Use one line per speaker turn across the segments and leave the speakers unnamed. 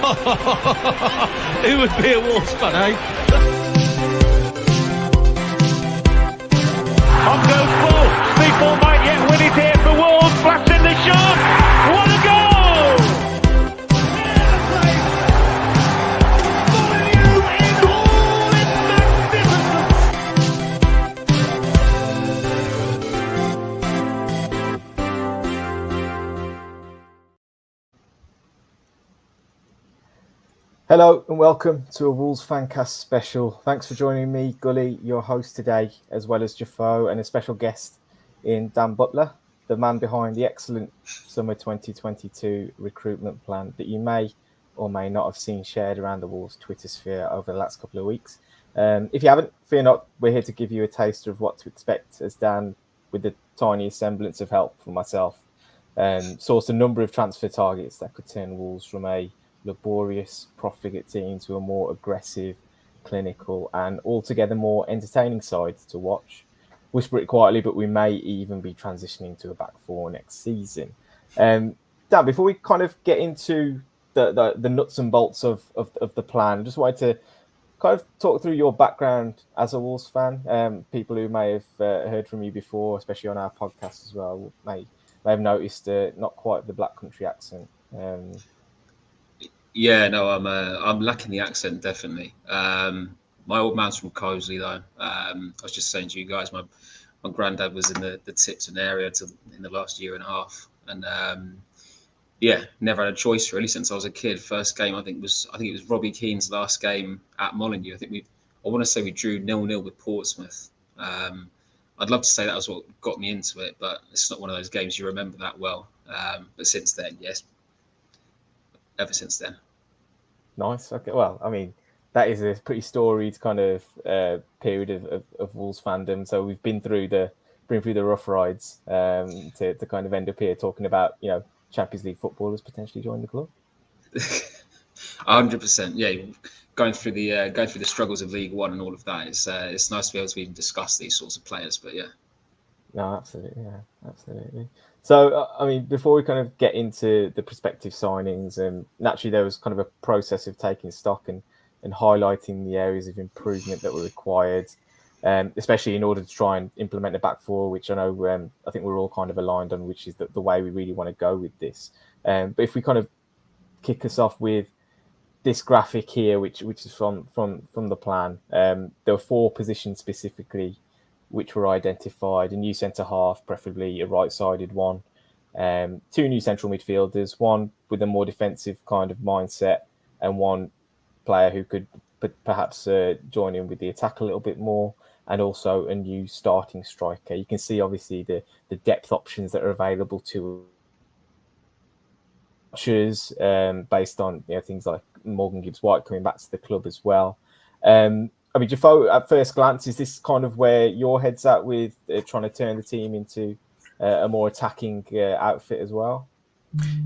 Who would be a Wolves fan, eh?
On goes Bull. People might yet win it here for Wolves. Flash in the shot. What a goal!
Hello and welcome to a Wolves Fancast special. Thanks for joining me, Gully, your host today, as well as Jefoe and a special guest in Dan Butler, the man behind the excellent summer 2022 recruitment plan that you may or may not have seen shared around the Wolves Twitter sphere over the last couple of weeks. If you haven't, fear not, we're here to give you a taster of what to expect as Dan, with the tiniest semblance of help from myself, sourced a number of transfer targets that could turn Wolves from a laborious profligate team to a more aggressive, clinical and altogether more entertaining side to watch. Whisper it quietly, but we may even be transitioning to a back four next season. Dan, before we kind of get into the nuts and bolts of the plan, I just wanted to kind of talk through your background as a Wolves fan. People who may have heard from you before, especially on our podcast as well, may have noticed not quite the Black Country accent.
Yeah, no, I'm lacking the accent, definitely. My old man's from Cosley, though. I was just saying to you guys, my granddad was in the Tipton area in the last year and a half, and never had a choice really since I was a kid. First game, I think it was Robbie Keane's last game at Molineux. I want to say we drew 0-0 with Portsmouth. I'd love to say that was what got me into it, but it's not one of those games you remember that well. But since then, yes. Ever since then. Nice.
Okay. Well, I mean, that is a pretty storied kind of period of Wolves fandom. So we've been through the rough rides to kind of end up here talking about, Champions League footballers potentially joining the club.
100%. Yeah, going through the struggles of League One and all of that. It's nice to be able to even discuss these sorts of players. But yeah.
No, absolutely. Yeah, absolutely. So, I mean, before we kind of get into the prospective signings, naturally there was kind of a process of taking stock and highlighting the areas of improvement that were required, especially in order to try and implement a back four, which I know I think we're all kind of aligned on, which is the way we really want to go with this. But if we kind of kick us off with this graphic here, which is from the plan, there were 4 positions specifically which were identified: a new centre-half, preferably a right-sided one, 2 new central midfielders, one with a more defensive kind of mindset, and one player who could perhaps join in with the attack a little bit more, and also a new starting striker. You can see, obviously, the depth options that are available to watchers based on things like Morgan Gibbs-White coming back to the club as well. I mean, Jefoe, at first glance, is this kind of where your head's at with trying to turn the team into a more attacking outfit as well?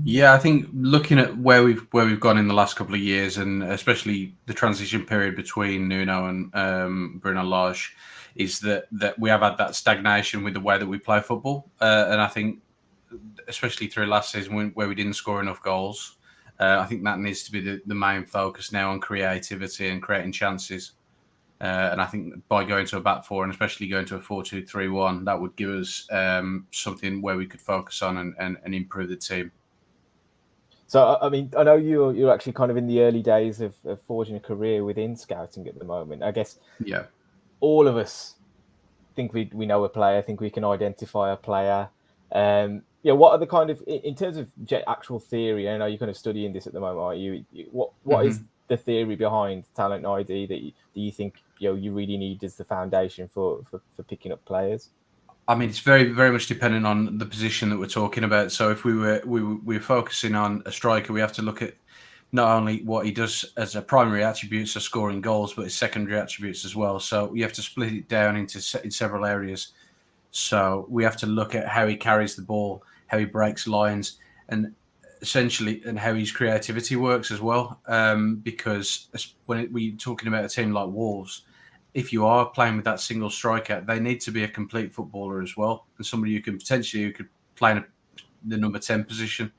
Yeah, I think looking at where we've gone in the last couple of years, and especially the transition period between Nuno and Bruno Lage, is that we have had that stagnation with the way that we play football. And I think, especially through last season where we didn't score enough goals, I think that needs to be the main focus now on creativity and creating chances. And I think by going to a back four, and especially going to a 4-2-3-1, that would give us something where we could focus on and improve the team.
So, I mean, I know you're actually kind of in the early days of forging a career within scouting at the moment. I guess all of us think we know a player, think we can identify a player. What are the kind of, in terms of actual theory, I know you're kind of studying this at the moment, aren't you? What is the theory behind talent ID that you think you really need as the foundation for picking up players?
I mean, it's very, very much dependent on the position that we're talking about. So if we're focusing on a striker, we have to look at not only what he does as a primary attributes of scoring goals, but his secondary attributes as well. So you have to split it down in several areas. So we have to look at how he carries the ball, how he breaks lines, and essentially, and how his creativity works as well. Because when we're talking about a team like Wolves, if you are playing with that single striker, they need to be a complete footballer as well, and somebody who could play in the number 10 position.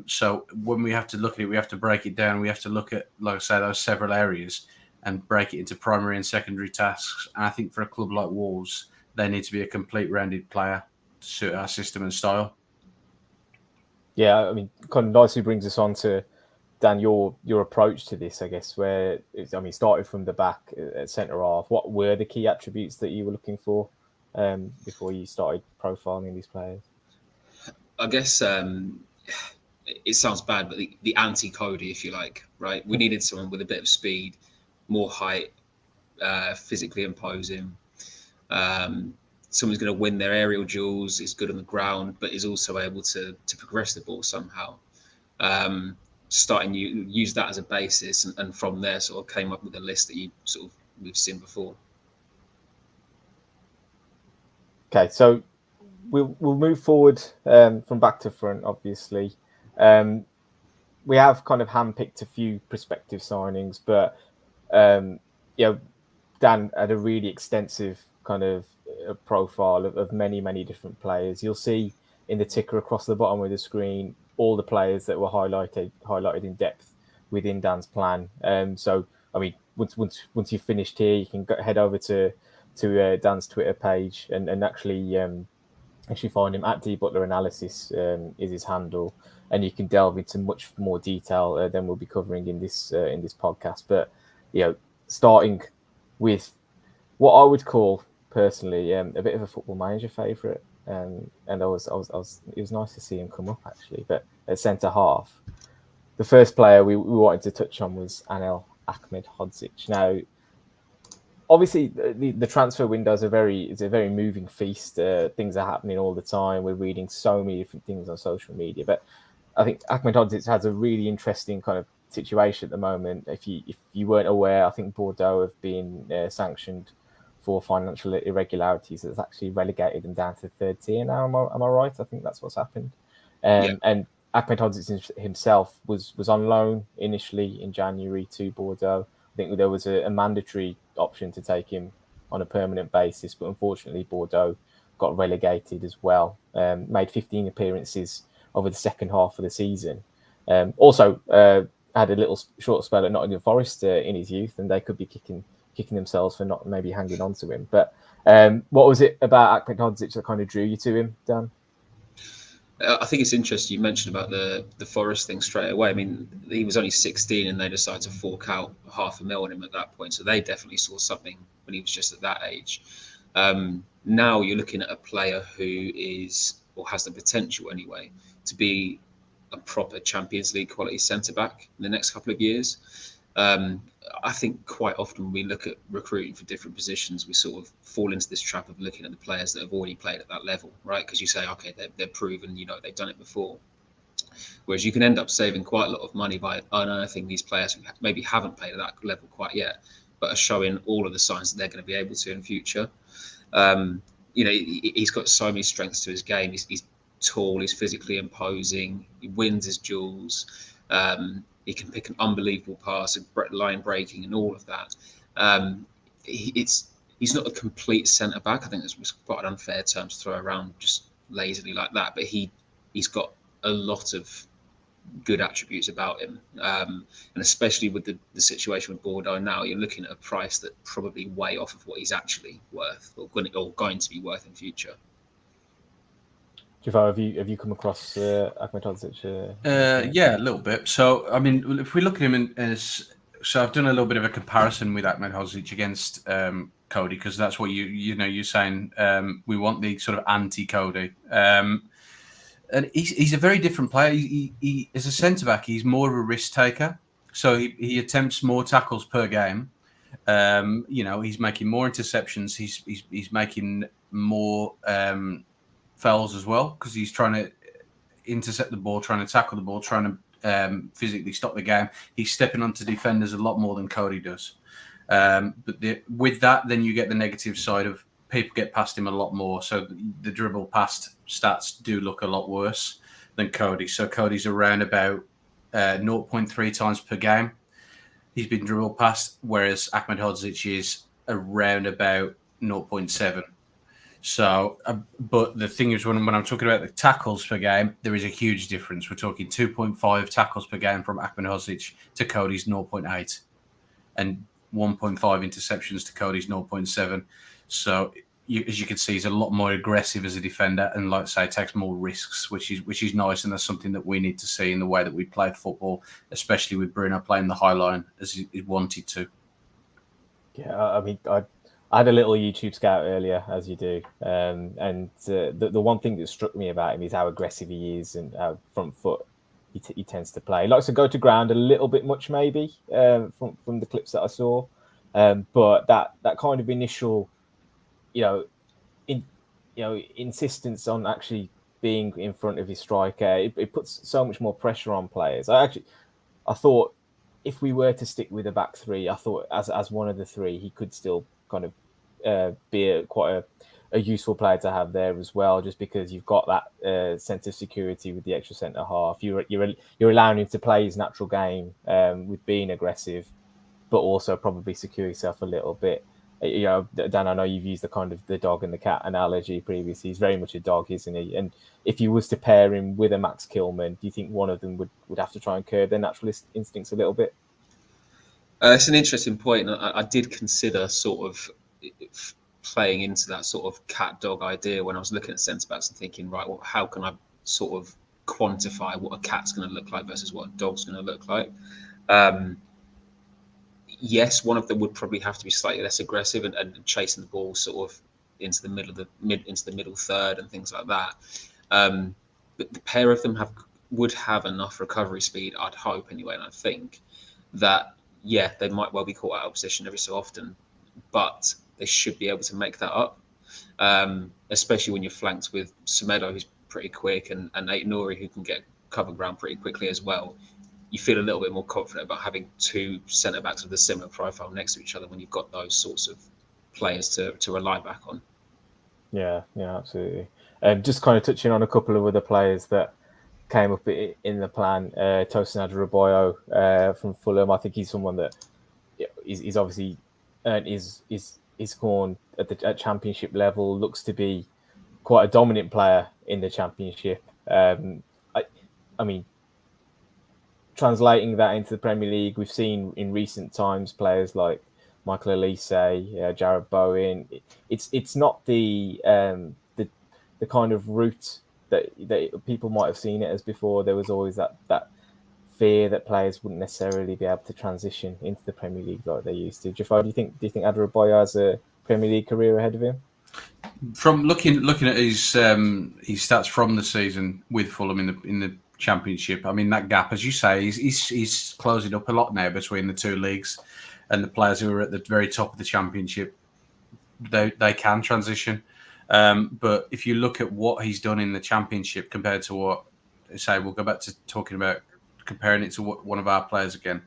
So when we have to look at it, we have to break it down. We have to look at, like I say, those several areas and break it into primary and secondary tasks. And I think for a club like Wolves, they need to be a complete rounded player to suit our system and style.
Yeah, I mean, kind of nicely brings us on to, Dan, your approach to this, I guess, where started from the back at centre half. What were the key attributes that you were looking for before you started profiling these players?
I guess it sounds bad, but the anti-Cody, if you like, right? We needed someone with a bit of speed, more height, physically imposing. Someone's going to win their aerial duels, is good on the ground, but is also able to progress the ball somehow. Use that as a basis, and from there sort of came up with a list that we've seen before.
Okay, so we'll move forward from back to front. Obviously, we have kind of handpicked a few prospective signings, but Dan had a really extensive kind of profile of many different players. You'll see in the ticker across the bottom of the screen all the players that were highlighted in depth within Dan's plan. So I mean, once you've finished here, you can head over to Dan's Twitter page and actually find him at D Butler Analysis is his handle, and you can delve into much more detail than we'll be covering in this podcast. But starting with what I would call personally a bit of a Football Manager favourite, and it was nice to see him come up actually. But at centre half, the first player we wanted to touch on was Anil Ahmed Hodzic. Now, obviously, the transfer window is a very moving feast. Things are happening all the time. We're reading so many different things on social media, but I think Ahmed Hodzic has a really interesting kind of situation at the moment. If you weren't aware, I think Bordeaux have been sanctioned for financial irregularities. It's actually relegated them down to third tier now. Am I right? I think that's what's happened. And Ahmed Hodzic himself was on loan initially in January to Bordeaux. I think there was a mandatory option to take him on a permanent basis, but unfortunately Bordeaux got relegated as well. Made 15 appearances over the second half of the season. Also had a little short spell at Nottingham Forest in his youth, and they could be kicking themselves for not maybe hanging on to him. But what was it about Ahmed Hodzic that kind of drew you to him, Dan?
I think it's interesting you mentioned about the Forest thing straight away. I mean, he was only 16 and they decided to fork out $500,000 on him at that point. So they definitely saw something when he was just at that age. Now you're looking at a player who is, or has the potential anyway, to be a proper Champions League quality centre-back in the next couple of years. I think quite often when we look at recruiting for different positions, we sort of fall into this trap of looking at the players that have already played at that level, right? Because you say, okay, they're proven, they've done it before. Whereas you can end up saving quite a lot of money by unearthing these players who maybe haven't played at that level quite yet, but are showing all of the signs that they're going to be able to in future. He's got so many strengths to his game. He's tall, he's physically imposing, he wins his duels. He can pick an unbelievable pass, line breaking, and all of that. He's not a complete centre back. I think that's quite an unfair term to throw around just lazily like that. But he's got a lot of good attributes about him, and especially with the situation with Bordeaux now, you're looking at a price that probably way off of what he's actually worth or going to be worth in future.
Jefoe, have you come across Ahmed Hodzic?
Yeah, a little bit. So, I mean, if we look at him so I've done a little bit of a comparison with Ahmed Hodzic against Cody, because that's what you're saying. We want the sort of anti-Cody, and he's a very different player. He as a centre back, he's more of a risk taker. So he attempts more tackles per game. He's making more interceptions. He's making more fouls as well, because he's trying to intercept the ball, trying to tackle the ball, trying to physically stop the game. He's stepping onto defenders a lot more than Cody does. But with that, then you get the negative side of people get past him a lot more. So the dribble past stats do look a lot worse than Cody. So Cody's around about 0.3 times per game he's been dribbled past, whereas Ahmed Hodzic is around about 0.7. So, but the thing is, when I'm talking about the tackles per game, there is a huge difference. We're talking 2.5 tackles per game from Ahmed Hodzic to Cody's 0.8, and 1.5 interceptions to Cody's 0.7. So, as you can see, he's a lot more aggressive as a defender, and like I say, takes more risks, which is nice, and that's something that we need to see in the way that we play football, especially with Bruno playing the high line as he wanted to.
Yeah, I mean, I had a little YouTube scout earlier, as you do, and the one thing that struck me about him is how aggressive he is and how front foot he tends to play. He likes to go to ground a little bit much, maybe, from the clips that I saw, but that kind of initial, insistence on actually being in front of his striker, it puts so much more pressure on players. I thought if we were to stick with a back three, I thought as one of the three, he could still kind of be quite a useful player to have there as well, just because you've got that sense of security with the extra centre half. You're allowing him to play his natural game with being aggressive, but also probably secure yourself a little bit. Dan, I know you've used the dog and the cat analogy previously. He's very much a dog, isn't he? And if you was to pair him with a Max Kilman, do you think one of them would have to try and curb their natural instincts a little bit?
It's an interesting point. I did consider sort of playing into that sort of cat-dog idea when I was looking at centre-backs and thinking, right, well, how can I sort of quantify what a cat's going to look like versus what a dog's going to look like? Yes, one of them would probably have to be slightly less aggressive and chasing the ball sort of into the middle third and things like that. But the pair of them would have enough recovery speed, I'd hope anyway, and I think that they might well be caught out of position every so often, but they should be able to make that up, especially when you're flanked with Semedo, who's pretty quick, and Aït-Nouri, who can get cover ground pretty quickly as well. You feel a little bit more confident about having two centre-backs with a similar profile next to each other when you've got those sorts of players to rely back on.
Yeah, absolutely. Just kind of touching on a couple of other players that came up in the plan. Tosin Adarabioyo from Fulham. I think he's someone that is obviously earned his corn at Championship level. Looks to be quite a dominant player in the Championship. I mean, translating that into the Premier League, we've seen in recent times players like Michael Elise, Jared Bowen. It's not the kind of route that people might have seen it as before. There was always that fear that players wouldn't necessarily be able to transition into the Premier League like they used to. Jefoe, do you think Adarabioyo has a Premier League career ahead of him?
From looking at his stats from the season with Fulham in the Championship, I mean, that gap, as you say, he's closing up a lot now between the two leagues, and the players who are at the very top of the Championship, they can transition. But if you look at what he's done in the Championship compared to what, say, we'll go back to talking about comparing it to what one of our players again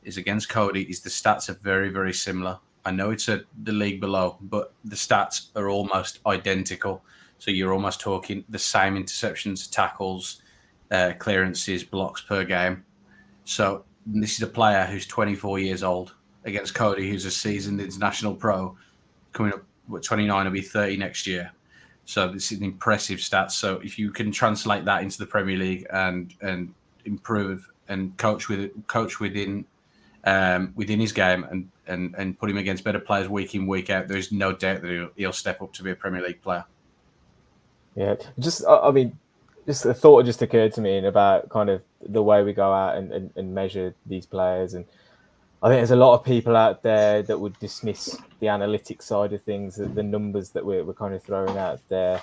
is against Cody, is the stats are very, very similar. I know it's the league below, but the stats are almost identical. So you're almost talking the same interceptions, tackles, clearances, blocks per game. So this is a player who's 24 years old against Cody, who's a seasoned international pro, coming up, 29, will be 30 next year. So this is an impressive stats. So if you can translate that into the Premier League and improve and coach within his game and put him against better players week in, week out, there's no doubt that he'll step up to be a Premier League player. Yeah,
just a thought just occurred to me about kind of the way we go out and measure these players. And I think there's a lot of people out there that would dismiss the analytics side of things, the numbers that we're kind of throwing out there,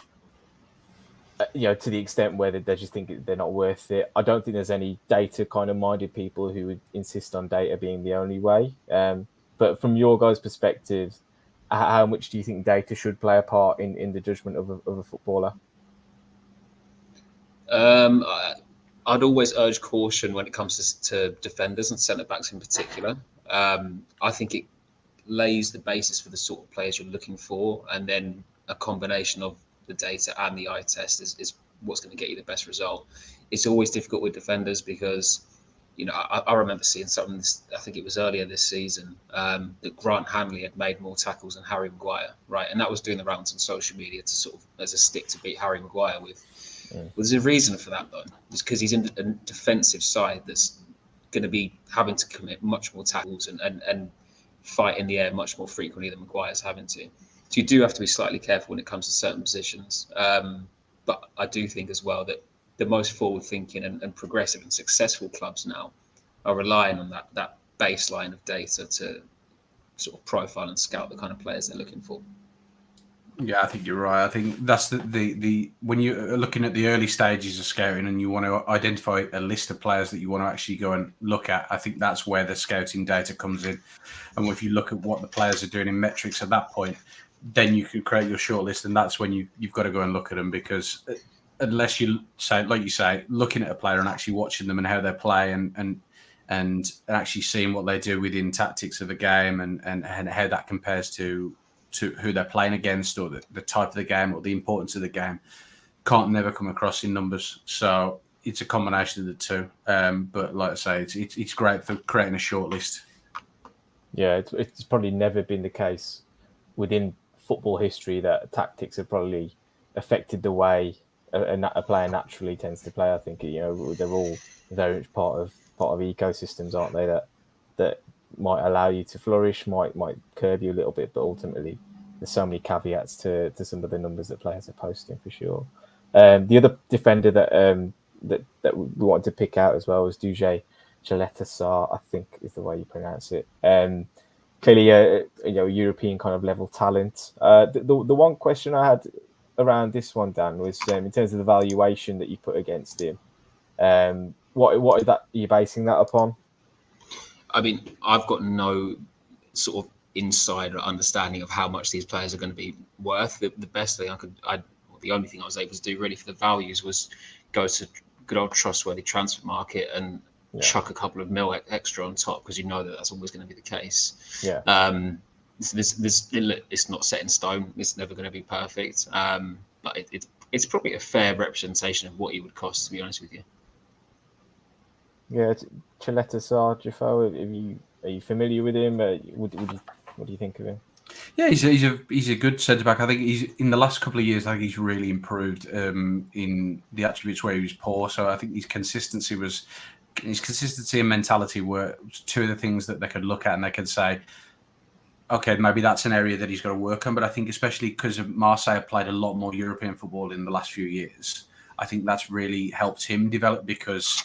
to the extent where they just think they're not worth it. I don't think there's any data kind of minded people who would insist on data being the only way. But from your guys' perspective, how much do you think data should play a part in the judgment of a footballer?
I'd always urge caution when it comes to defenders and centre-backs in particular. I think it lays the basis for the sort of players you're looking for, and then a combination of the data and the eye test is what's going to get you the best result. It's always difficult with defenders because I remember seeing something, I think it was earlier this season, that Grant Hanley had made more tackles than Harry Maguire, right? And that was doing the rounds on social media to sort of as a stick to beat Harry Maguire with. Yeah. Well, there's a reason for that, though. It's because he's in a defensive side that's going to be having to commit much more tackles and fight in the air much more frequently than Maguire's having to. So you do have to be slightly careful when it comes to certain positions. But I do think as well that the most forward-thinking and progressive and successful clubs now are relying on that baseline of data to sort of profile and scout the kind of players they're looking for.
Yeah, I think you're right. I think that's the when you're looking at the early stages of scouting and you want to identify a list of players that you want to actually go and look at, I think that's where the scouting data comes in. And if you look at what the players are doing in metrics at that point, then you can create your shortlist, and that's when you've got to go and look at them, because unless you say, like you say, looking at a player and actually watching them and how they play and actually seeing what they do within tactics of the game and how that compares to who they're playing against or the type of the game or the importance of the game, can't never come across in numbers. So it's a combination of the two. But like I say, it's great for creating a shortlist.
Yeah, it's probably never been the case within football history that tactics have probably affected the way a player naturally tends to play. I think they're all very much part of ecosystems, aren't they? That might allow you to flourish, might curb you a little bit, but ultimately there's so many caveats to some of the numbers that players are posting for sure. The other defender that we wanted to pick out as well was Gilletta, I think is the way you pronounce it. Clearly a European kind of level talent. The one question I had around this one, Dan, was in terms of the valuation that you put against him. What is that? Are you basing that upon?
I mean, I've got no sort of insider understanding of how much these players are going to be worth. The best thing the only thing I was able to do really for the values was go to good old trustworthy transfer market and chuck a couple of mil extra on top, because that's always going to be the case. Yeah. It's not set in stone. It's never going to be perfect. But it's probably a fair representation of what he would cost, to be honest with you.
Yeah, Gilletta, Jefoe, are you familiar with him? What do you think of him?
Yeah, he's a good centre back. I think he's in the last couple of years. I think he's really improved in the attributes where he was poor. So I think his consistency and mentality were two of the things that they could look at and they could say, okay, maybe that's an area that he's got to work on. But I think especially because Marseille played a lot more European football in the last few years, I think that's really helped him develop, because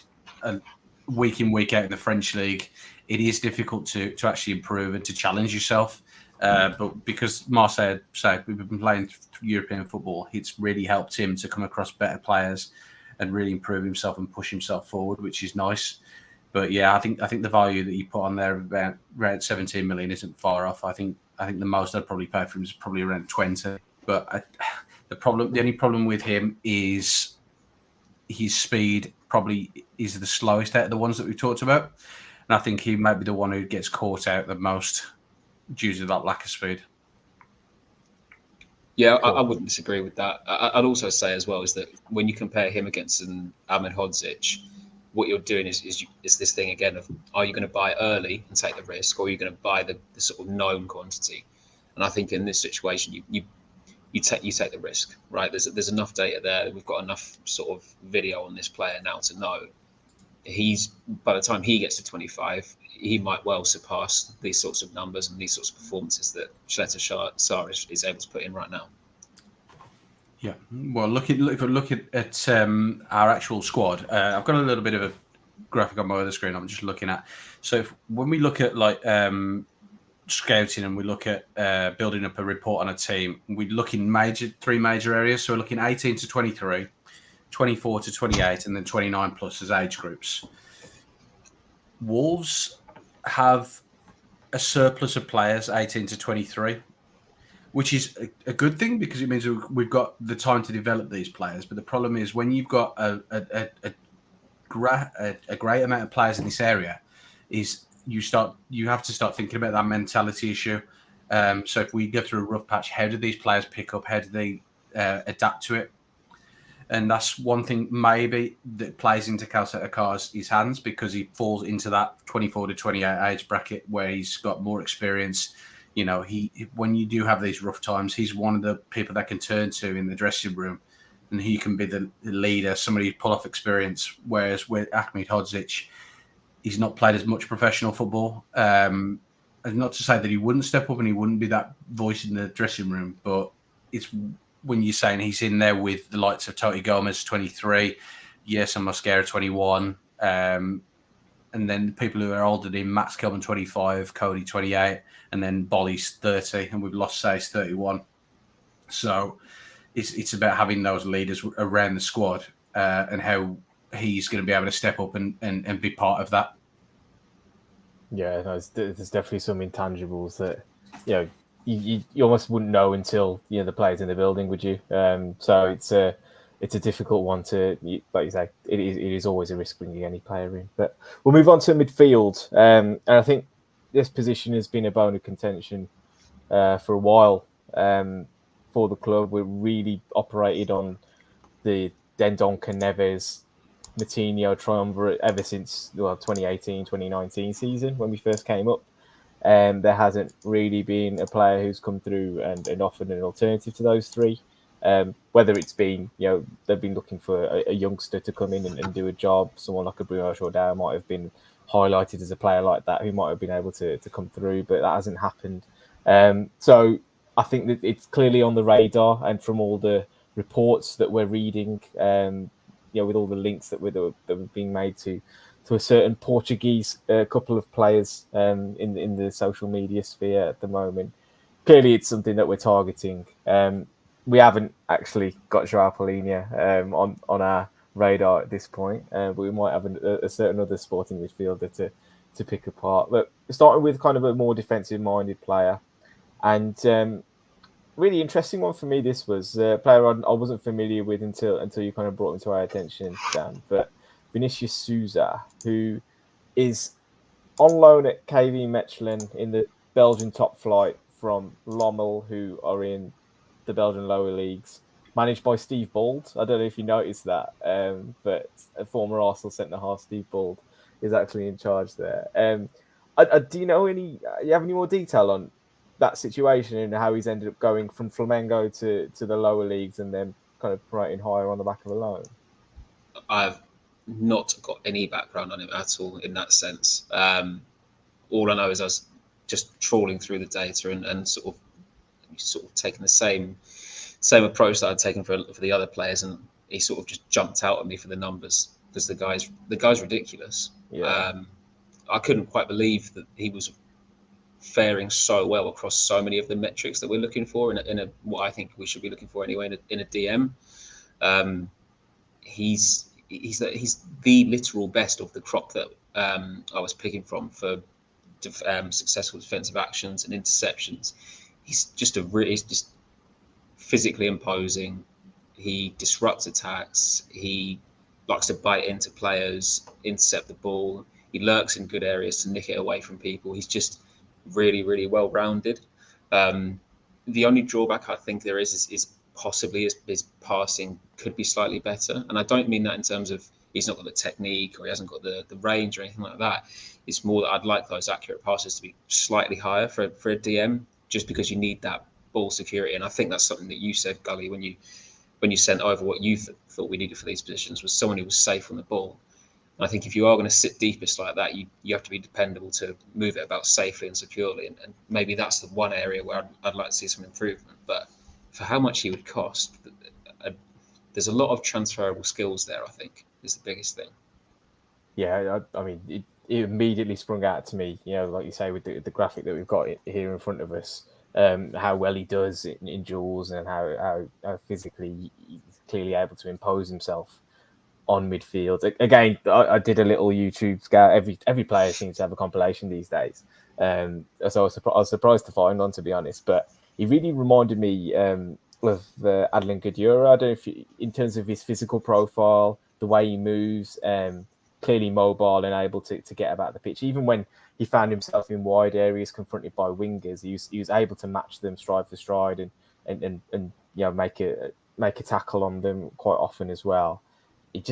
week in, week out in the French league, it is difficult to actually improve and to challenge yourself. But because Marseille, we've been playing European football, it's really helped him to come across better players and really improve himself and push himself forward, which is nice. But yeah, I think the value that you put on there about around 17 million isn't far off. I think the most I'd probably pay for him is probably around 20. But the only problem with him is his speed probably is the slowest out of the ones that we've talked about. And I think he might be the one who gets caught out the most due to that lack of speed.
Yeah, cool. I wouldn't disagree with that. I'd also say as well is that when you compare him against an Ahmed Hodzic, what you're doing is this thing again of, are you going to buy early and take the risk, or are you going to buy the sort of known quantity? And I think in this situation, you take the risk, right? There's enough data there. We've got enough sort of video on this player now to know by the time he gets to 25, he might well surpass these sorts of numbers and these sorts of performances that Gilletta is able to put in right now.
Yeah, well, if we're looking at our actual squad, I've got a little bit of a graphic on my other screen I'm just looking at. So when we look at scouting and we look at building up a report on a team, we look in three major areas. So we're looking 18 to 23, 24 to 28, and then 29 plus as age groups. Wolves have a surplus of players 18 to 23, which is a good thing, because it means we've got the time to develop these players. But the problem is when you've got a great amount of players in this area, is you have to start thinking about that mentality issue. So if we go through a rough patch, how do these players pick up? How do they adapt to it? And that's one thing maybe that plays into Calzetta-Carr's hands, because he falls into that 24 to 28 age bracket where he's got more experience. You know, when you do have these rough times, he's one of the people that can turn to in the dressing room, and he can be the leader, somebody who pull off experience. Whereas with Ahmed Hodzic, he's not played as much professional football. And not to say that he wouldn't step up and he wouldn't be that voice in the dressing room, but it's when you're saying he's in there with the likes of Toti Gomez, 23, yes, and Mosquera, 21, and then the people who are older than him, Max Kelvin, 25, Cody, 28, and then Bolly's 30, and we've lost Say's 31. So it's about having those leaders around the squad and how he's going to be able to step up and be part of that.
Yeah, no, there's definitely some intangibles that, you know, you almost wouldn't know until, you know, the players in the building, would you? So it's a difficult one to, like you say, it is always a risk bringing any player in. But we'll move on to midfield, and I think this position has been a bone of contention for a while for the club. We're really operated on the Dendoncker, Neves, Moutinho triumvirate ever since 2018, 2019 season when we first came up. There hasn't really been a player who's come through and offered an alternative to those three. Whether it's been, you know, they've been looking for a youngster to come in and do a job. Someone like a Bruno Jordan might have been highlighted as a player like that who might have been able to come through, but that hasn't happened. So I think that it's clearly on the radar, and from all the reports that we're reading, you know, with all the links that were being made to a certain Portuguese couple of players in the social media sphere at the moment. Clearly, it's something that we're targeting. We haven't actually got João Palhinha on our radar at this point, but we might have a certain other sporting midfielder to pick apart. But starting with kind of a more defensive-minded player, and really interesting one for me. This was a player I wasn't familiar with until you kind of brought him to our attention, Dan. But Vinicius Souza, who is on loan at KV Mechelen in the Belgian top flight from Lommel, who are in the Belgian lower leagues, managed by Steve Bold. I don't know if you noticed that, but a former Arsenal centre-half, Steve Bold, is actually in charge there. Do you know you have any more detail on that situation and how he's ended up going from Flamengo to the lower leagues and then kind of promoting higher on the back of a loan?
I've not got any background on him at all in that sense. All I know is I was just trawling through the data and sort of taking the same approach that I'd taken for the other players, and he sort of just jumped out at me for the numbers, because the guy's ridiculous.
Yeah.
I couldn't quite believe that he was faring so well across so many of the metrics that we're looking for in a what I think we should be looking for anyway in a DM. He's the literal best of the crop that I was picking from for successful defensive actions and interceptions. He's just physically imposing. He disrupts attacks. He likes to bite into players, intercept the ball. He lurks in good areas to nick it away from people. He's just really, really well-rounded. The only drawback I think there is possibly his passing could be slightly better. And I don't mean that in terms of he's not got the technique or he hasn't got the range or anything like that. It's more that I'd like those accurate passes to be slightly higher for a DM, just because you need that ball security. And I think that's something that you said, Gully, when you sent over what you thought we needed for these positions, was someone who was safe on the ball. And I think if you are going to sit deepest like that, you have to be dependable to move it about safely and securely. And maybe that's the one area where I'd like to see some improvement. But for how much he would cost, there's a lot of transferable skills there, I think, is the biggest thing.
Yeah, I mean, it immediately sprung out to me, you know, like you say, with the graphic that we've got here in front of us, how well he does in duels and how physically he's clearly able to impose himself on midfield. Again, I did a little YouTube scout. Every player seems to have a compilation these days. So I was surprised to find one, to be honest. But he really reminded me of Adlan Gadura. I don't know if in terms of his physical profile, the way he moves, clearly mobile and able to get about the pitch. Even when he found himself in wide areas confronted by wingers, he was able to match them stride for stride and you know, make make a tackle on them quite often as well. He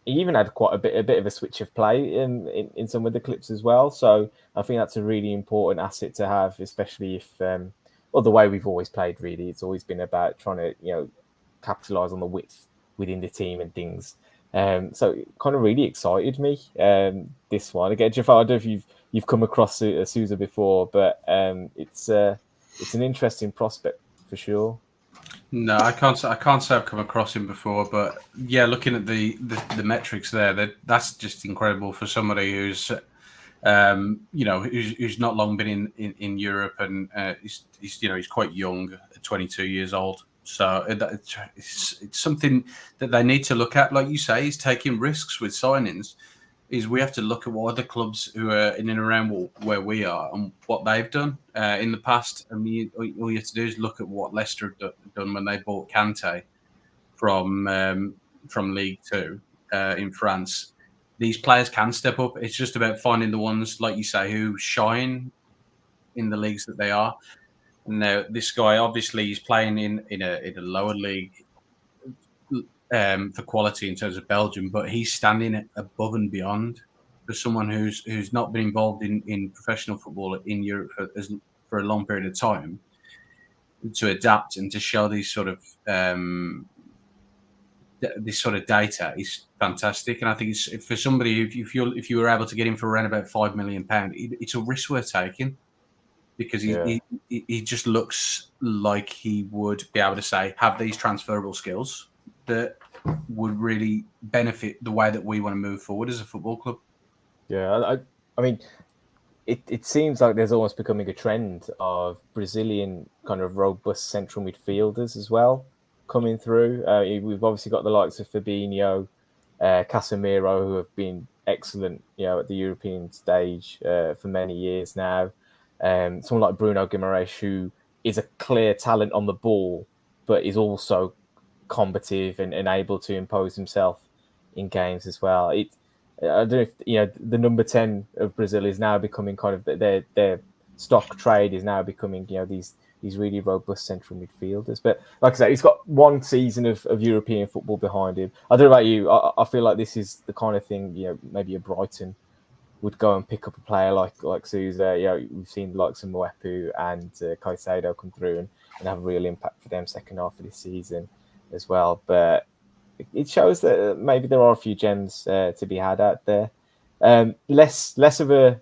even had quite a bit of a switch of play in some of the clips as well. So I think that's a really important asset to have, especially if the way we've always played. Really, it's always been about trying to capitalize on the width within the team and things. So it kind of really excited me. This one again, Jeff. I don't know if you've come across Souza before, but it's an interesting prospect for sure.
No, I can't say I've come across him before, but yeah, looking at the metrics there, that's just incredible for somebody who's who's not long been in Europe, and he's quite young, 22 years old. So it's something that they need to look at. Like you say, he's taking risks with signings. We have to look at what other clubs who are in and around where we are and what they've done in the past. I mean, all you have to do is look at what Leicester have done when they bought Kante from League Two in France. These players can step up. It's just about finding the ones, like you say, who shine in the leagues that they are. Now, this guy obviously is playing in a lower league for quality in terms of Belgium, but he's standing above and beyond for someone who's not been involved in professional football in Europe for a long period of time, to adapt and to show these sort of data is fantastic. And I think it's for somebody, if you were able to get him for around about £5 million, it's a risk worth taking. Because he just looks like he would be able to have these transferable skills that would really benefit the way that we want to move forward as a football club.
Yeah, I mean, it seems like there's almost becoming a trend of Brazilian kind of robust central midfielders as well coming through. We've obviously got the likes of Fabinho, Casemiro, who have been excellent, at the European stage for many years now. Someone like Bruno Guimaraes, who is a clear talent on the ball, but is also combative and able to impose himself in games as well. I don't know if the number 10 of Brazil is now becoming kind of their stock trade is now becoming these really robust central midfielders. But like I say, he's got one season of European football behind him. I don't know about you. I feel like this is the kind of thing maybe a Brighton would go and pick up a player like Souza. We've seen the likes of Moepu and Caicedo come through and have a real impact for them second half of this season as well. But it shows that maybe there are a few gems to be had out there. Less of an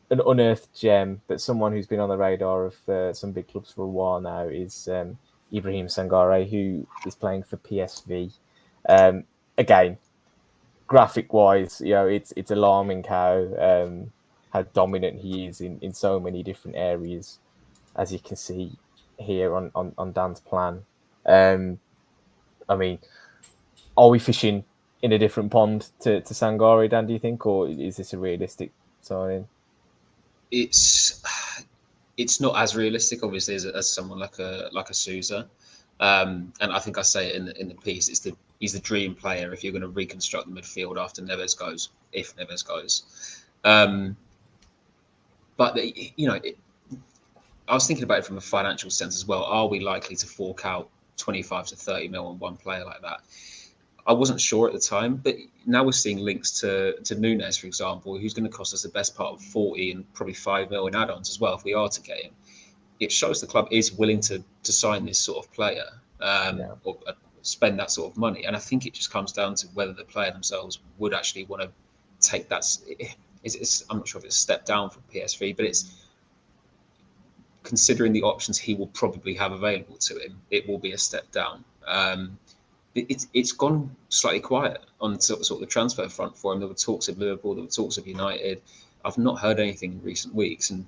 unearthed gem, but someone who's been on the radar of some big clubs for a while now is Ibrahim Sangare, who is playing for PSV. Again, graphic-wise, it's alarming how dominant he is in so many different areas, as you can see here on Dan's plan. I mean, are we fishing in a different pond to Sangare, Dan, do you think, or is this a realistic signing?
It's not as realistic, obviously, as someone like a Souza. And I think I say it in the piece. He's the dream player if you're going to reconstruct the midfield after Neves goes, if Neves goes. But I was thinking about it from a financial sense as well. Are we likely to fork out 25 to 30 mil on one player like that? I wasn't sure at the time, but now we're seeing links to Nunes, for example, who's going to cost us the best part of 40 and probably 5 mil in add-ons as well if we are to get him. It shows the club is willing to sign this sort of player or spend that sort of money. And I think it just comes down to whether the player themselves would actually want to take that. I'm not sure if it's a step down from PSV, but it's considering the options he will probably have available to him, it will be a step down. It's gone slightly quiet on sort of the transfer front for him. There were talks of Liverpool, there were talks of United. I've not heard anything in recent weeks, and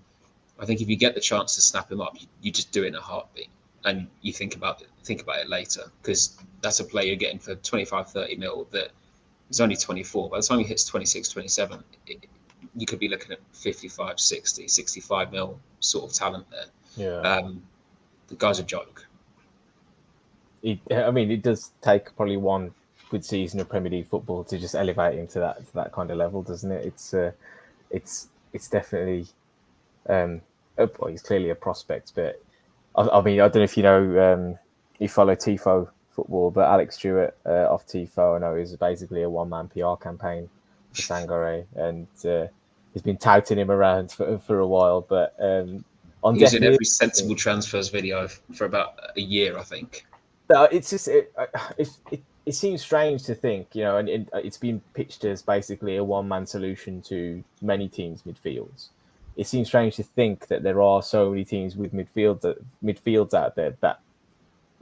I think if you get the chance to snap him up, you just do it in a heartbeat, and you think about it later, because that's a player you're getting for 25, 30 mil that is only 24. By the time he hits 26, 27, you could be looking at 55, 60, 65 mil sort of talent there.
Yeah.
The guy's a joke.
It does take probably one good season of Premier League football to just elevate him to that kind of level, doesn't it? It's definitely. He's clearly a prospect, but I don't know if you know you follow Tifo football, but Alex Stewart off Tifo, I know is basically a one-man PR campaign for Sangare, and he's been touting him around for a while. But on
he was in every sensible transfers video for about a year, I think.
It's just it seems strange to think, you know, and it's been pitched as basically a one-man solution to many teams' midfields. It seems strange to think that there are so many teams with midfields out there that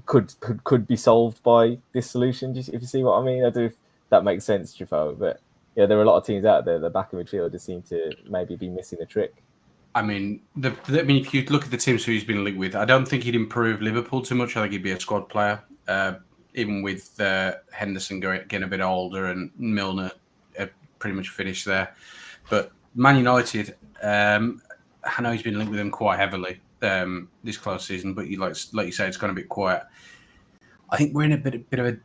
could be solved by this solution. If you see what I mean, I do. If that makes sense, Jefoe. But yeah, there are a lot of teams out there that back in midfield just seem to maybe be missing a trick.
I mean, if you look at the teams who he's been linked with, I don't think he'd improve Liverpool too much. I think he'd be a squad player, even with Henderson getting a bit older and Milner pretty much finished there. But Man United, I know he's been linked with them quite heavily this close season, but like you say, it's gone a bit quiet. I think we're in a bit of a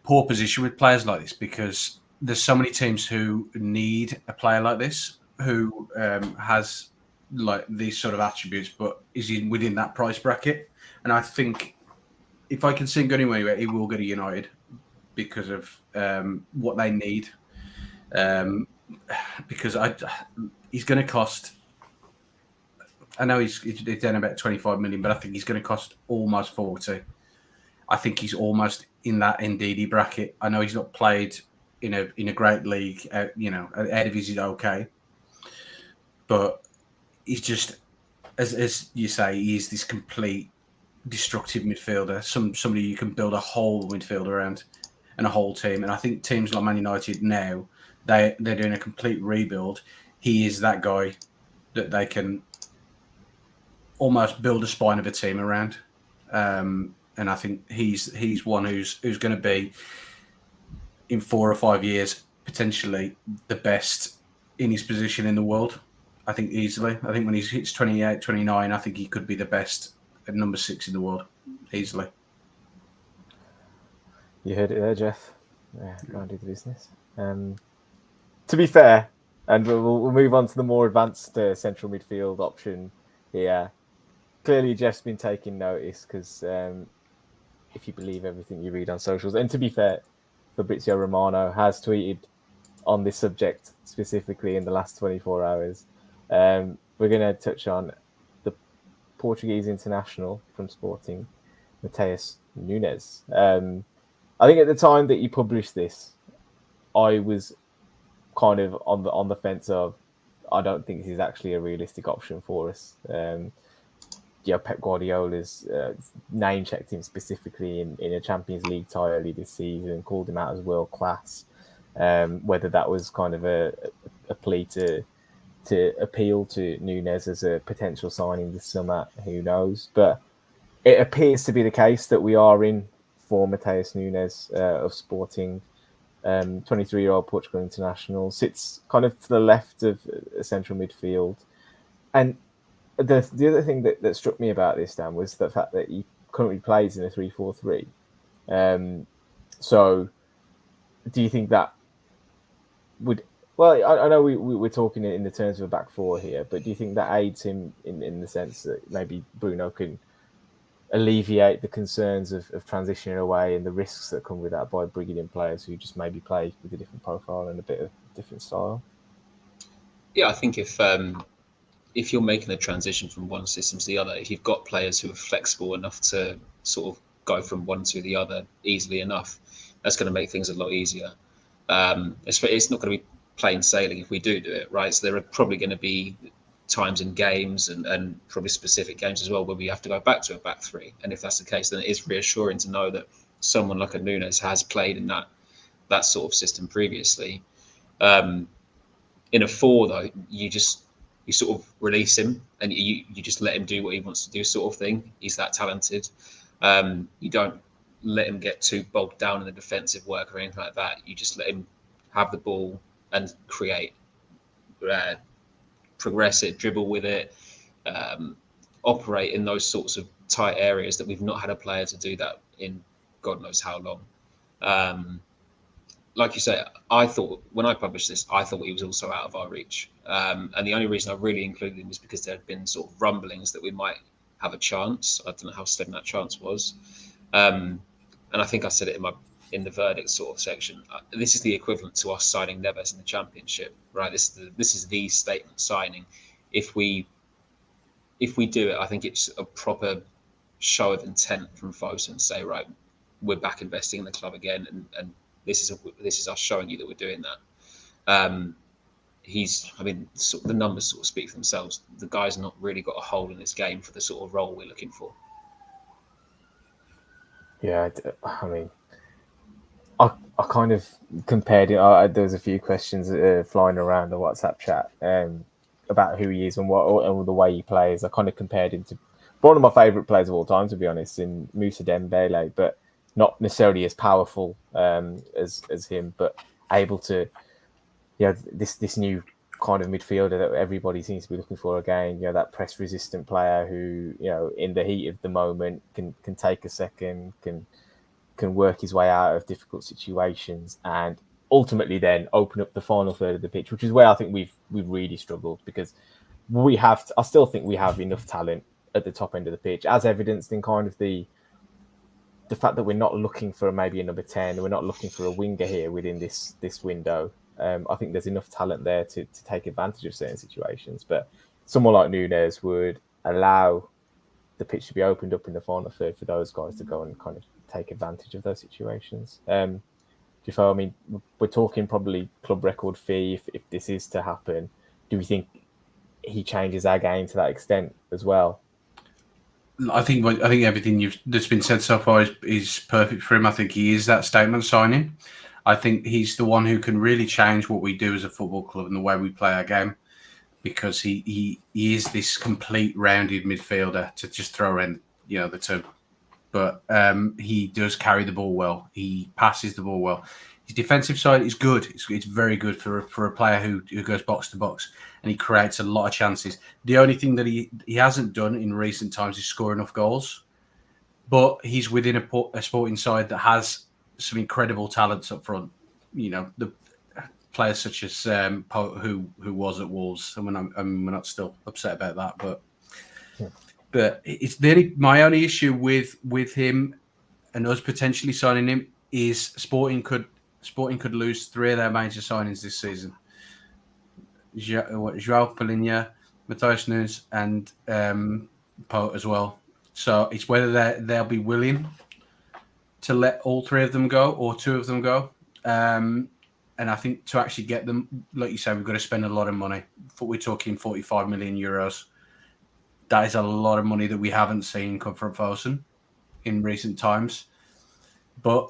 poor position with players like this because there's so many teams who need a player like this who has like these sort of attributes, but is he within that price bracket? And I think if I can see him go anywhere, he will go to United because of what they need. Because he's going to cost. I know he's down about 25 million, but I think he's going to cost almost 40. I think he's almost in that Ndidi bracket. I know he's not played in a great league. Eredivisie is okay, but he's just, as you say, he's this complete destructive midfielder. Somebody you can build a whole midfield around and a whole team. And I think teams like Man United now, they're doing a complete rebuild. He is that guy that they can almost build a spine of a team around. And I think he's one who's going to be in 4 or 5 years potentially the best in his position in the world. I think easily. I think when he hits 28, 29, I think he could be the best at number 6 in the world easily.
You heard it there, Jeff. Yeah, go and do the business. To be fair, and we'll move on to the more advanced central midfield option here. Clearly, Jeff's been taking notice because if you believe everything you read on socials, and to be fair, Fabrizio Romano has tweeted on this subject specifically in the last 24 hours. We're going to touch on the Portuguese international from Sporting, Matheus Nunes. I think at the time that you published this, I was kind of on the fence of, I don't think this is actually a realistic option for us. Pep Guardiola's name checked him specifically in a Champions League tie early this season and called him out as world class. Whether that was kind of a plea to appeal to Nunes as a potential signing this summer, who knows? But it appears to be the case that we are in for Matheus Nunes of Sporting. 23-year-old Portugal international, sits kind of to the left of a central midfield. And the other thing that struck me about this, Dan, was the fact that he currently plays in a 3-4-3. So do you think that would... Well, I know we're talking in the terms of a back four here, but do you think that aids him in the sense that maybe Bruno can alleviate the concerns of transitioning away and the risks that come with that by bringing in players who just maybe play with a different profile and a bit of different style?
Yeah, I think if you're making a transition from one system to the other, if you've got players who are flexible enough to sort of go from one to the other easily enough, that's going to make things a lot easier. It's not going to be plain sailing if we do it, right? So there are probably going to be times in games and probably specific games as well where we have to go back to a back three. And if that's the case, then it is reassuring to know that someone like a Nunes has played in that sort of system previously. In a four, though, you sort of release him and you just let him do what he wants to do, sort of thing. He's that talented. You don't let him get too bogged down in the defensive work or anything like that. You just let him have the ball and create, progress it, dribble with it, operate in those sorts of tight areas that we've not had a player to do that in God knows how long. Like you say, I thought when I published this, I thought he was also out of our reach. And the only reason I really included him was because there had been sort of rumblings that we might have a chance. I don't know how slim that chance was. And I think I said it in the verdict sort of section. This is the equivalent to us signing Neves in the Championship, right? This is the statement signing. If we do it, I think it's a proper show of intent from Fosun to say, right, we're back investing in the club again, and this is us showing you that we're doing that. The numbers sort of speak for themselves. The guy's not really got a hole in this game for the sort of role we're looking for.
Yeah, I mean, I kind of compared it. There was a few questions flying around the WhatsApp chat about who he is and and the way he plays. I kind of compared him to one of my favourite players of all time, to be honest, in Moussa Dembele, but not necessarily as powerful as him, but able to, this new kind of midfielder that everybody seems to be looking for again. That press resistant player who, in the heat of the moment can take a second, can work his way out of difficult situations, and ultimately then open up the final third of the pitch, which is where I think we've really struggled, because I still think we have enough talent at the top end of the pitch, as evidenced in kind of the fact that we're not looking for maybe a number 10, we're not looking for a winger here within this window. I think there's enough talent there to take advantage of certain situations, but someone like Núñez would allow the pitch to be opened up in the final third for those guys to go and kind of take advantage of those situations. Jefoe, I mean, we're talking probably club record fee if this is to happen. Do we think he changes our game to that extent as well?
I think everything that's been said so far is perfect for him. I think he is that statement signing. I think he's the one who can really change what we do as a football club and the way we play our game, because he is this complete rounded midfielder, to just throw around the term. But he does carry the ball well. He passes the ball well. His defensive side is good. It's very good for a player who goes box to box, and he creates a lot of chances. The only thing that he hasn't done in recent times is score enough goals. But he's within a sporting side that has some incredible talents up front. The players such as Pope, who was at Wolves, and we're not still upset about that, but.
Yeah.
But it's my only issue with him and us potentially signing him is Sporting could lose 3 of their major signings this season. João Palhinha, Matheus Nunes, and Poe as well. So it's whether they'll be willing to let all 3 of them go or 2 of them go. And I think to actually get them, like you said, we've got to spend a lot of money. We're talking 45 million euros. That is a lot of money that we haven't seen come from Fosun in recent times. But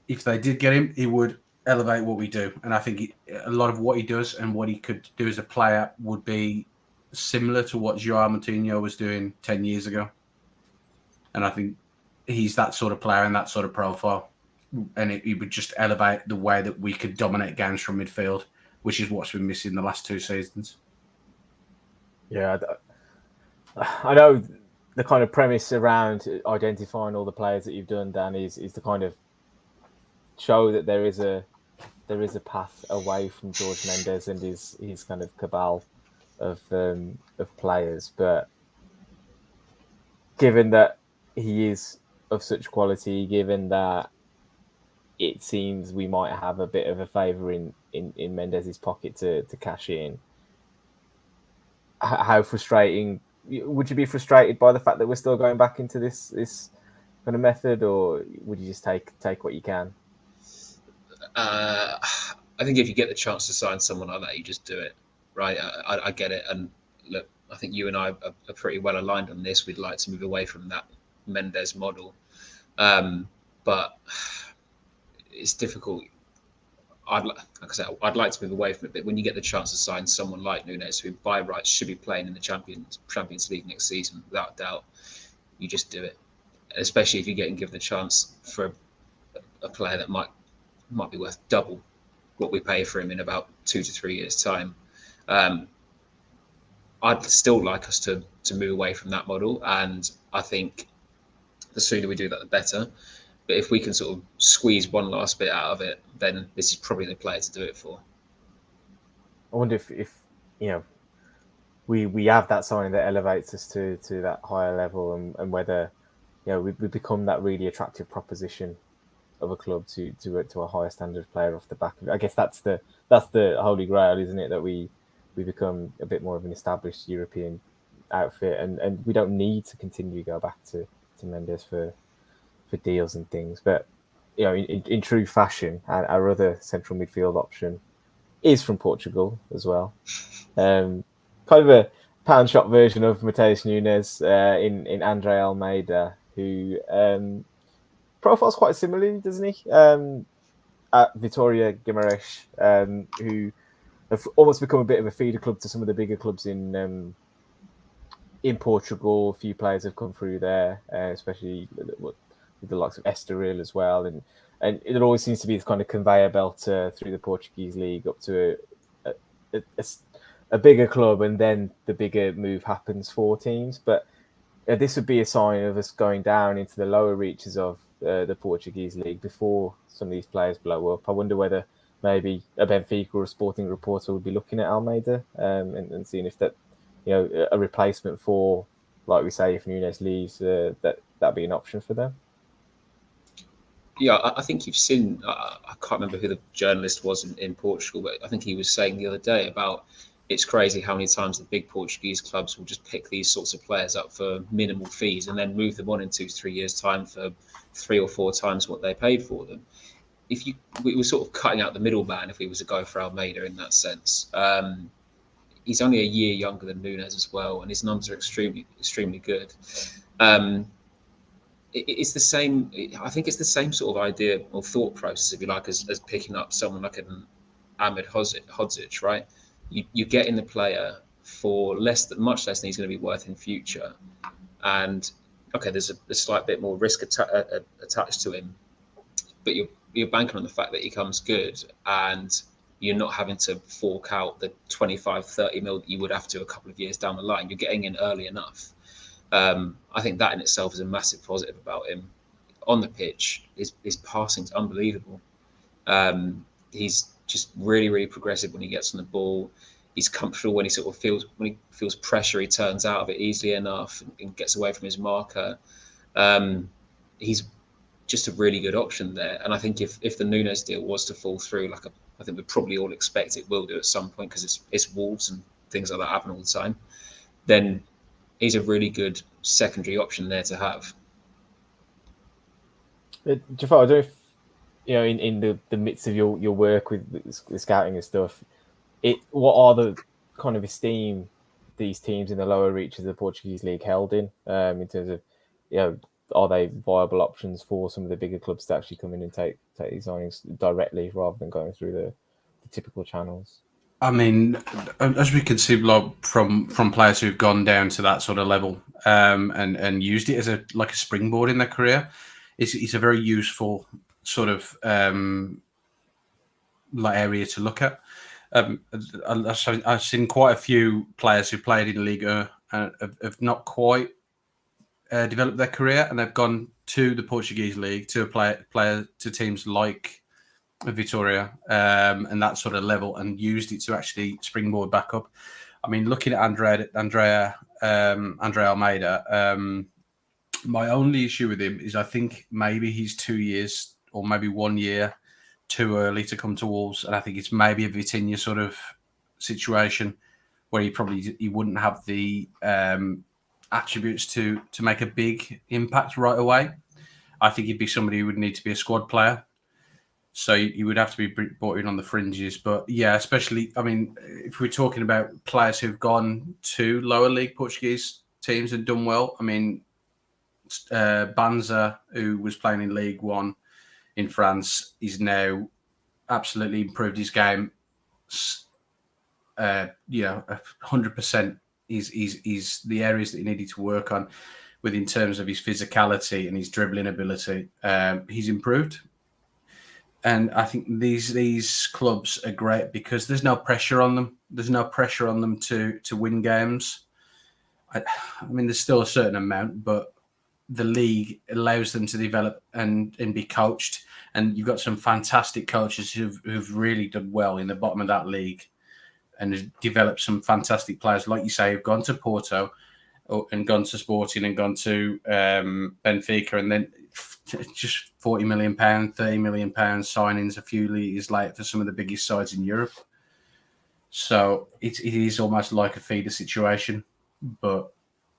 if they did get him, he would elevate what we do. And I think a lot of what he does and what he could do as a player would be similar to what João Moutinho was doing 10 years ago. And I think he's that sort of player and that sort of profile. And he would just elevate the way that we could dominate games from midfield, which is what's been missing the last 2 seasons.
Yeah, I know the kind of premise around identifying all the players that you've done, Dan, is to kind of show that there is a path away from Jorge Mendes and his kind of cabal of players. But given that he is of such quality, given that it seems we might have a bit of a favour in Mendes's pocket to cash in, how frustrating. Would you be frustrated by the fact that we're still going back into this kind of method, or would you just take what you can?
I think if you get the chance to sign someone like that, you just do it, right? I get it, and look, I think you and I are pretty well aligned on this. We'd like to move away from that Mendes model, but it's difficult. I'd like to move away from it, but when you get the chance to sign someone like Núñez, who by rights should be playing in the Champions League next season, without doubt, you just do it. Especially if you're getting given the chance for a player that might be worth double what we pay for him in about 2 to 3 years' time. I'd still like us to move away from that model, and I think the sooner we do that, the better. But if we can sort of squeeze one last bit out of it, then this is probably the player to do it for.
I wonder if we have that signing that elevates us to that higher level, and whether we become that really attractive proposition of a club to a higher standard player off the back of it. I guess that's the holy grail, isn't it? That we become a bit more of an established European outfit, and we don't need to continue to go back to Mendes for deals and things. But in true fashion, our other central midfield option is from Portugal as well. Kind of a pound shop version of Mateus Nunes in Andre Almeida, who profiles quite similarly, doesn't he? At Vitória Guimarães, who have almost become a bit of a feeder club to some of the bigger clubs in Portugal. A few players have come through there, especially with the likes of Estoril as well, and it always seems to be this kind of conveyor belt through the Portuguese league up to a bigger club, and then the bigger move happens for teams. But this would be a sign of us going down into the lower reaches of the Portuguese league before some of these players blow up. I wonder whether maybe a Benfica or a Sporting reporter would be looking at Almeida and seeing if that, a replacement for, like we say, if Nunes leaves, that'd be an option for them.
Yeah, I think you've seen, I can't remember who the journalist was in Portugal, but I think he was saying the other day about it's crazy how many times the big Portuguese clubs will just pick these sorts of players up for minimal fees and then move them on in 2-3 years' time for 3 or 4 times what they paid for them. We were sort of cutting out the middleman if we was to go for Almeida in that sense. He's only a year younger than Nunes as well, and his numbers are extremely, extremely good. It's the same. I think it's the same sort of idea or thought process, if you like, as picking up someone like an Ahmed Hodzic, right? You get in the player for much less than he's going to be worth in future, and okay, there's a slight bit more risk attached to him, but you're banking on the fact that he comes good, and you're not having to fork out the 25-30 mil that you would have to a couple of years down the line. You're getting in early enough. I think that in itself is a massive positive about him. On the pitch, his passing's unbelievable. He's just really, really progressive when he gets on the ball. He's comfortable when he feels pressure. He turns out of it easily enough and gets away from his marker. He's just a really good option there. And I think if the Nunes deal was to fall through, I think we probably all expect it will do at some point because it's Wolves and things like that happen all the time, then he's a really good secondary option there to have.
Jefoe, I don't know if, in the midst of your work with scouting and stuff, what are the kind of esteem these teams in the lower reaches of the Portuguese league held in terms of, are they viable options for some of the bigger clubs to actually come in and take these signings directly rather than going through the typical channels?
I mean, as we can see, from players who've gone down to that sort of level and used it as a springboard in their career, it's a very useful sort of area to look at. I've seen quite a few players who played in Liga and have not quite developed their career, and they've gone to the Portuguese league to play to teams like Vitória and that sort of level, and used it to actually springboard back up. I mean, looking at Andre Almeida, my only issue with him is I think maybe he's 2 years or maybe 1 year too early to come to Wolves, and I think it's maybe a Vitinha sort of situation where he wouldn't have the attributes to make a big impact right away. I think he'd be somebody who would need to be a squad player. So you would have to be brought in on the fringes. But yeah, especially, I mean, if we're talking about players who've gone to lower league Portuguese teams and done well, I mean, Banza, who was playing in League One in France, is now absolutely improved his game. 100% is the areas that he needed to work on in terms of his physicality and his dribbling ability. He's improved. And I think these clubs are great because there's no pressure on them. There's no pressure on them to win games. I mean, there's still a certain amount, but the league allows them to develop and be coached. And you've got some fantastic coaches who've really done well in the bottom of that league and have developed some fantastic players, like you say, who've gone to Porto and gone to Sporting and gone to Benfica, and then just £40 million, £30 million signings a few years later for some of the biggest sides in Europe. So it is almost like a feeder situation, but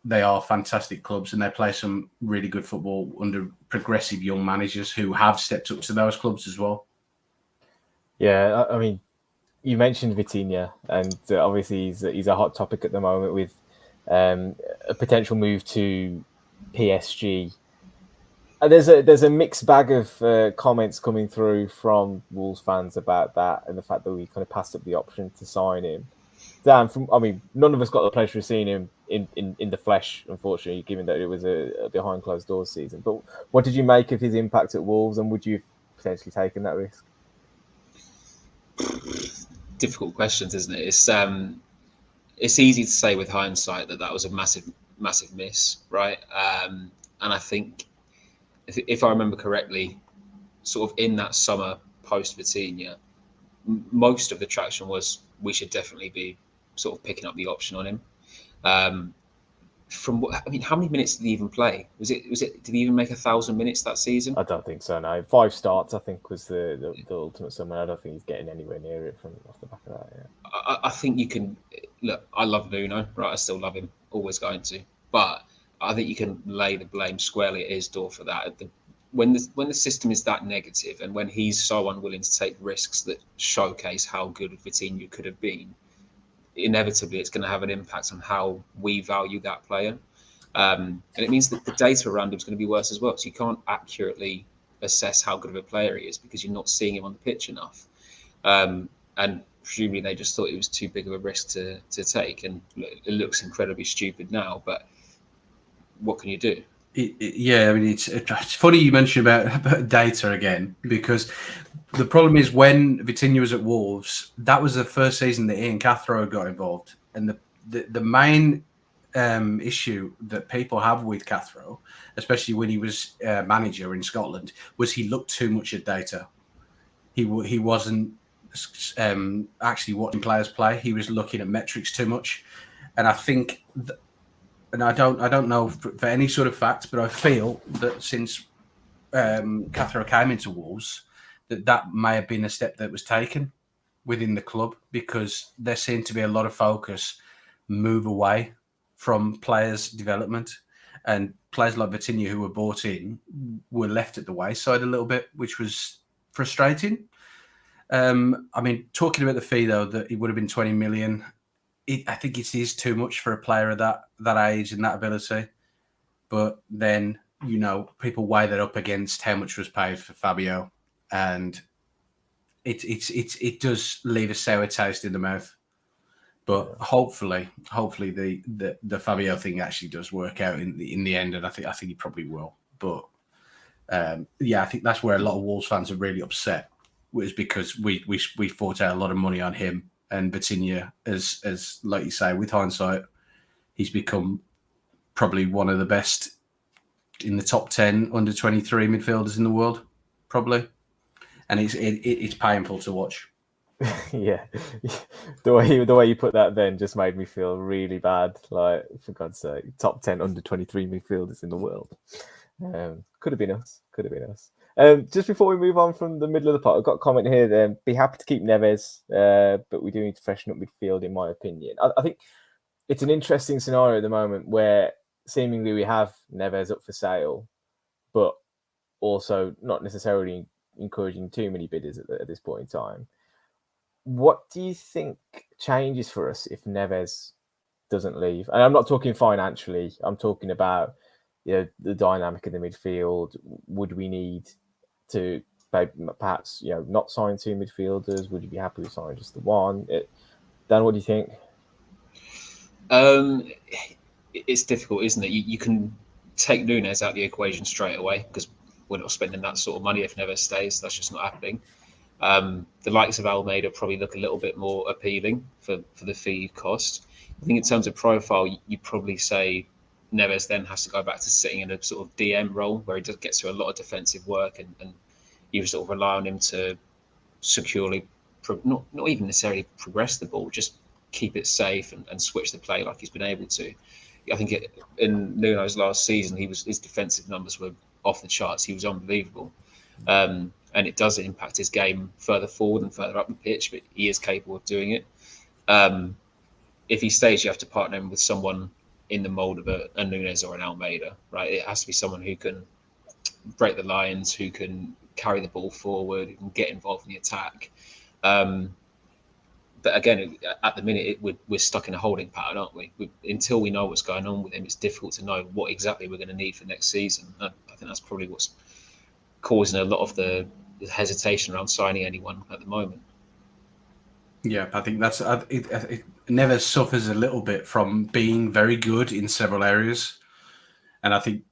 they are fantastic clubs and they play some really good football under progressive young managers who have stepped up to those clubs as well.
Yeah, I mean, you mentioned Vitinha, and obviously he's a hot topic at the moment with a potential move to PSG. There's a mixed bag of comments coming through from Wolves fans about that and the fact that we kind of passed up the option to sign him. Dan, none of us got the pleasure of seeing him in the flesh, unfortunately, given that it was a behind closed doors season. But what did you make of his impact at Wolves, and would you have potentially taken that risk?
Difficult questions, isn't it? It's easy to say with hindsight that was a massive miss, right? And I think if I remember correctly, sort of in that summer post Vitinha, most of the traction was we should definitely be sort of picking up the option on him. How many minutes did he even play? Was it? Did he even make 1,000 minutes that season?
I don't think so. No, 5 starts I think was the ultimate sum. I don't think he's getting anywhere near it from off the back of that. Yeah.
I think you can look. I love Nuno, right? I still love him, always going to. But I think you can lay the blame squarely at his door for that. When the system is that negative, and when he's so unwilling to take risks that showcase how good Vitinha could have been, inevitably it's going to have an impact on how we value that player. And it means that the data around him is going to be worse as well. So you can't accurately assess how good of a player he is because you're not seeing him on the pitch enough. And presumably they just thought it was too big of a risk to take. And it looks incredibly stupid now, but what can you do?
It's funny you mentioned about data again, because the problem is when Vitinha was at Wolves, that was the first season that Ian Cathro got involved, and the main issue that people have with Cathro, especially when he was manager in Scotland, was he looked too much at data. He wasn't actually watching players play. He was looking at metrics too much, and I think. And I don't know for any sort of fact, but I feel that since Cathro came into Wolves, that may have been a step that was taken within the club, because there seemed to be a lot of focus move away from players' development, and players like Vitinha who were bought in were left at the wayside a little bit, which was frustrating. Talking about the fee though, that it would have been 20 million. I think it is too much for a player of that age and that ability. But then, people weigh that up against how much was paid for Fabio, and it does leave a sour taste in the mouth. But hopefully the Fabio thing actually does work out in the end, and I think he probably will. But I think that's where a lot of Wolves fans are really upset, was because we fought out a lot of money on him. And Vitinha, as like you say, with hindsight, he's become probably one of the best in the top 10 under 23 midfielders in the world, probably. And it's painful to watch.
Yeah, the way you put that then just made me feel really bad. Like, for God's sake, top 10 under 23 midfielders in the world. Could have been us. Just before we move on from the middle of the pot, I've got a comment here. Be happy to keep Neves, but we do need to freshen up midfield, in my opinion. I think it's an interesting scenario at the moment where seemingly we have Neves up for sale, but also not necessarily encouraging too many bidders at this point in time. What do you think changes for us if Neves doesn't leave? And I'm not talking financially. I'm talking about the dynamic of the midfield. Would we need to perhaps not sign 2 midfielders? Would you be happy with signing just the one? Dan, what do you think?
It's difficult, isn't it? You can take Nunes out of the equation straight away because we're not spending that sort of money if Neves stays. That's just not happening. The likes of Almeida probably look a little bit more appealing for the fee cost. I think in terms of profile, you probably say Neves then has to go back to sitting in a sort of DM role where he does get to a lot of defensive work, and you sort of rely on him to securely, not even necessarily progress the ball, just keep it safe and switch the play like he's been able to. I think in Nuno's last season, his defensive numbers were off the charts. He was unbelievable, and it does impact his game further forward and further up the pitch. But he is capable of doing it. If he stays, you have to partner him with someone in the mold of a Nunes or an Almeida, right? It has to be someone who can break the lines, who can carry the ball forward, who can get involved in the attack. But again, at the minute, we're stuck in a holding pattern, aren't we? Until we know what's going on with him, it's difficult to know what exactly we're going to need for next season. I think that's probably what's causing a lot of the hesitation around signing anyone at the moment.
Yeah, I think that's it never suffers a little bit from being very good in several areas, and I think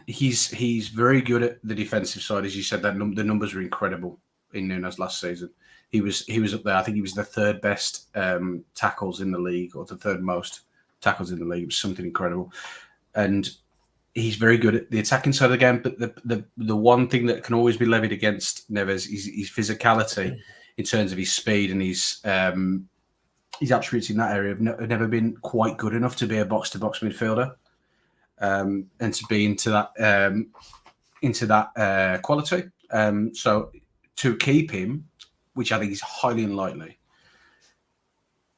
he's very good at the defensive side, as you said. That the numbers were incredible in Nuno's last season. He was up there. I think he was the third best tackles in the league, or the third most tackles in the league. It was something incredible, and he's very good at the attacking side of the game. But the one thing that can always be levied against Neves is his physicality in terms of his speed and his attributes in that area have never been quite good enough to be a box-to-box midfielder, and to be into that quality. So to keep him, which I think is highly unlikely,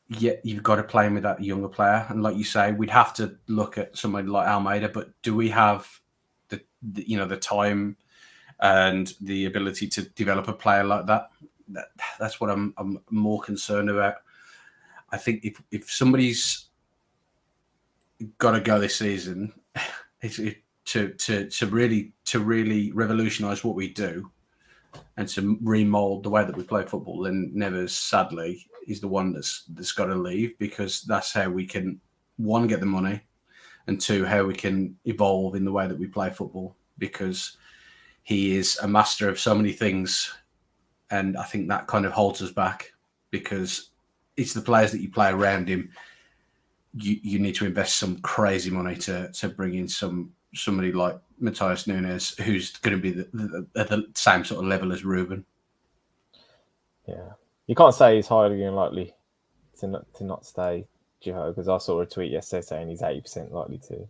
yet you've got to play him with that younger player. And like you say, we'd have to look at somebody like Almeida, but do we have the time and the ability to develop a player like that? That's what I'm more concerned about. I think if somebody's got to go this season, it's to really revolutionise what we do and to remold the way that we play football, then Neves, sadly, is the one that's got to leave, because that's how we can, one, get the money, and two, how we can evolve in the way that we play football, because he is a master of so many things. And I think that kind of holds us back, because it's the players that you play around him. You need to invest some crazy money to bring in somebody like Matthias Nunes, who's going to be at the same sort of level as Ruben. Yeah,
you can't say he's highly unlikely to not stay, Jefoe, because I saw a tweet yesterday saying he's 80% likely to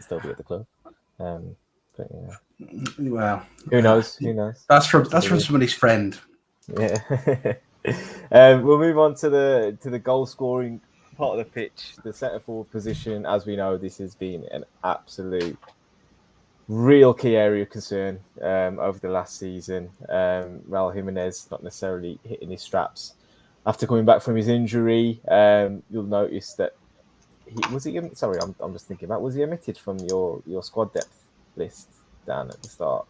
still be at the club. But yeah.
Well,
who knows? Who knows?
That's from somebody's friend.
Yeah. We'll move on to the goal scoring part of the pitch, the centre forward position. As we know, this has been an absolute real key area of concern over the last season. Raul Jimenez not necessarily hitting his straps after coming back from his injury. You'll notice that was he omitted from your squad depth list, Dan, at the start?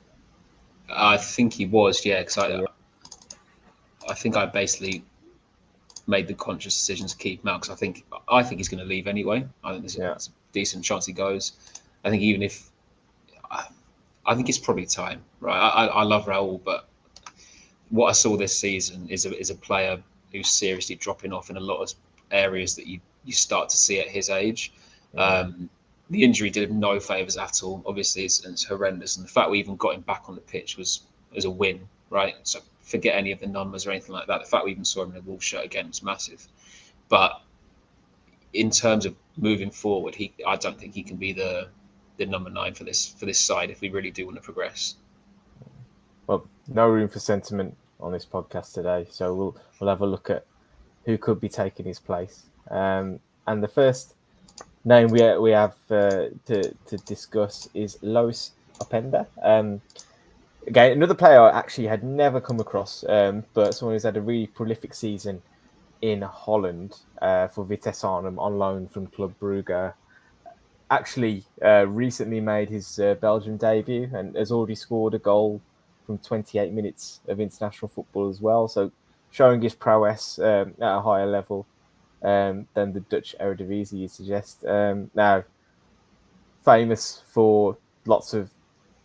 I think he was, yeah, because I think I basically made the conscious decision to keep him out, because I think he's going to leave anyway. I think there's a decent chance he goes. I think even if I think it's probably time, right? I love Raul, but what I saw this season is a player who's seriously dropping off in a lot of areas that you start to see at his age. The injury did him no favours at all. Obviously, it's horrendous, and the fact we even got him back on the pitch was a win, right? So forget any of the numbers or anything like that. The fact we even saw him in a Wolves shirt again was massive. But in terms of moving forward, I don't think he can be the number 9 for this side if we really do want to progress.
Well, no room for sentiment on this podcast today, so we'll have a look at who could be taking his place. And the first name we have to discuss is Lois Appender. Again, another player I actually had never come across, but someone who's had a really prolific season in Holland for Vitesse Arnhem on loan from Club Brugge. Actually, recently made his Belgium debut and has already scored a goal from 28 minutes of international football as well. So showing his prowess at a higher level than the Dutch Eredivisie, you suggest. Now, famous for lots of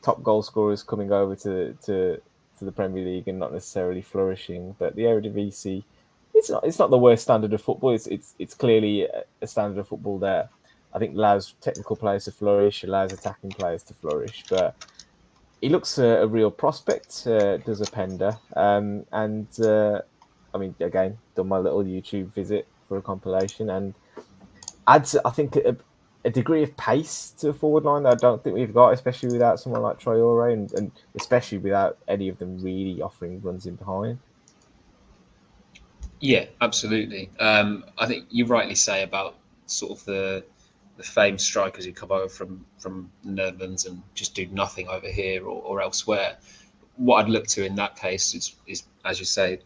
top goal scorers coming over to the Premier League and not necessarily flourishing, but the Eredivisie, it's not the worst standard of football. It's clearly a standard of football that I think allows technical players to flourish, allows attacking players to flourish. But he looks a real prospect, does Appender. I mean, again, done my little YouTube visit for a compilation, and adds, I think, a degree of pace to the forward line that I don't think we've got, especially without someone like Traore and especially without any of them really offering runs in behind.
Yeah, absolutely. I think you rightly say about sort of the famed strikers who come over from the Netherlands and just do nothing over here or elsewhere. What I'd look to in that case is as you say,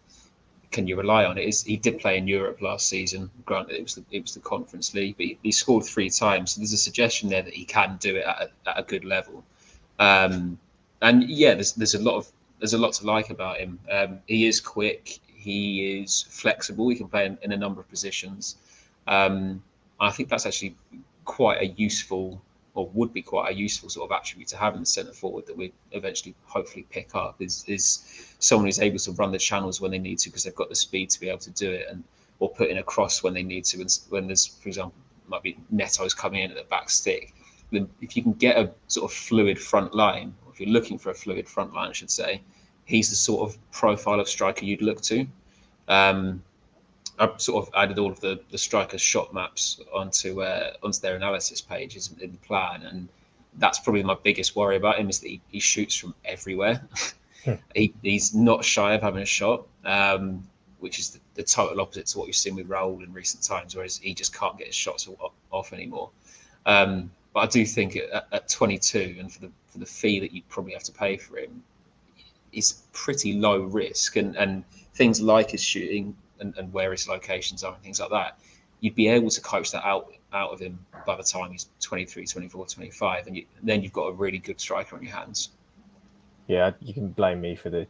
can you rely on it? He did play in Europe last season. Granted, it was the Conference League, but he scored 3 times. So there's a suggestion there that he can do it at a good level. And yeah, there's a lot to like about him. He is quick. He is flexible. He can play in a number of positions. I think that's actually quite a useful, or would be quite a useful sort of attribute to have in the centre forward that we eventually hopefully pick up is someone who's able to run the channels when they need to because they've got the speed to be able to do it, and or put in a cross when they need to. And when there's, for example, might be Neto's coming in at the back stick, then if you can get a sort of fluid front line, or if you're looking for a fluid front line, I should say, he's the sort of profile of striker you'd look to. I've sort of added all of the strikers' shot maps onto their analysis pages in the plan, and that's probably my biggest worry about him is that he shoots from everywhere. He's not shy of having a shot, which is the total opposite to what we've seen with Raul in recent times, whereas he just can't get his shots off anymore. But I do think at 22 and for the fee that you'd probably have to pay for him, is pretty low risk, and things like his shooting and where his locations are and things like that, you'd be able to coach that out of him by the time he's 23, 24, 25, and then you've got a really good striker on your hands.
Yeah, you can blame me for the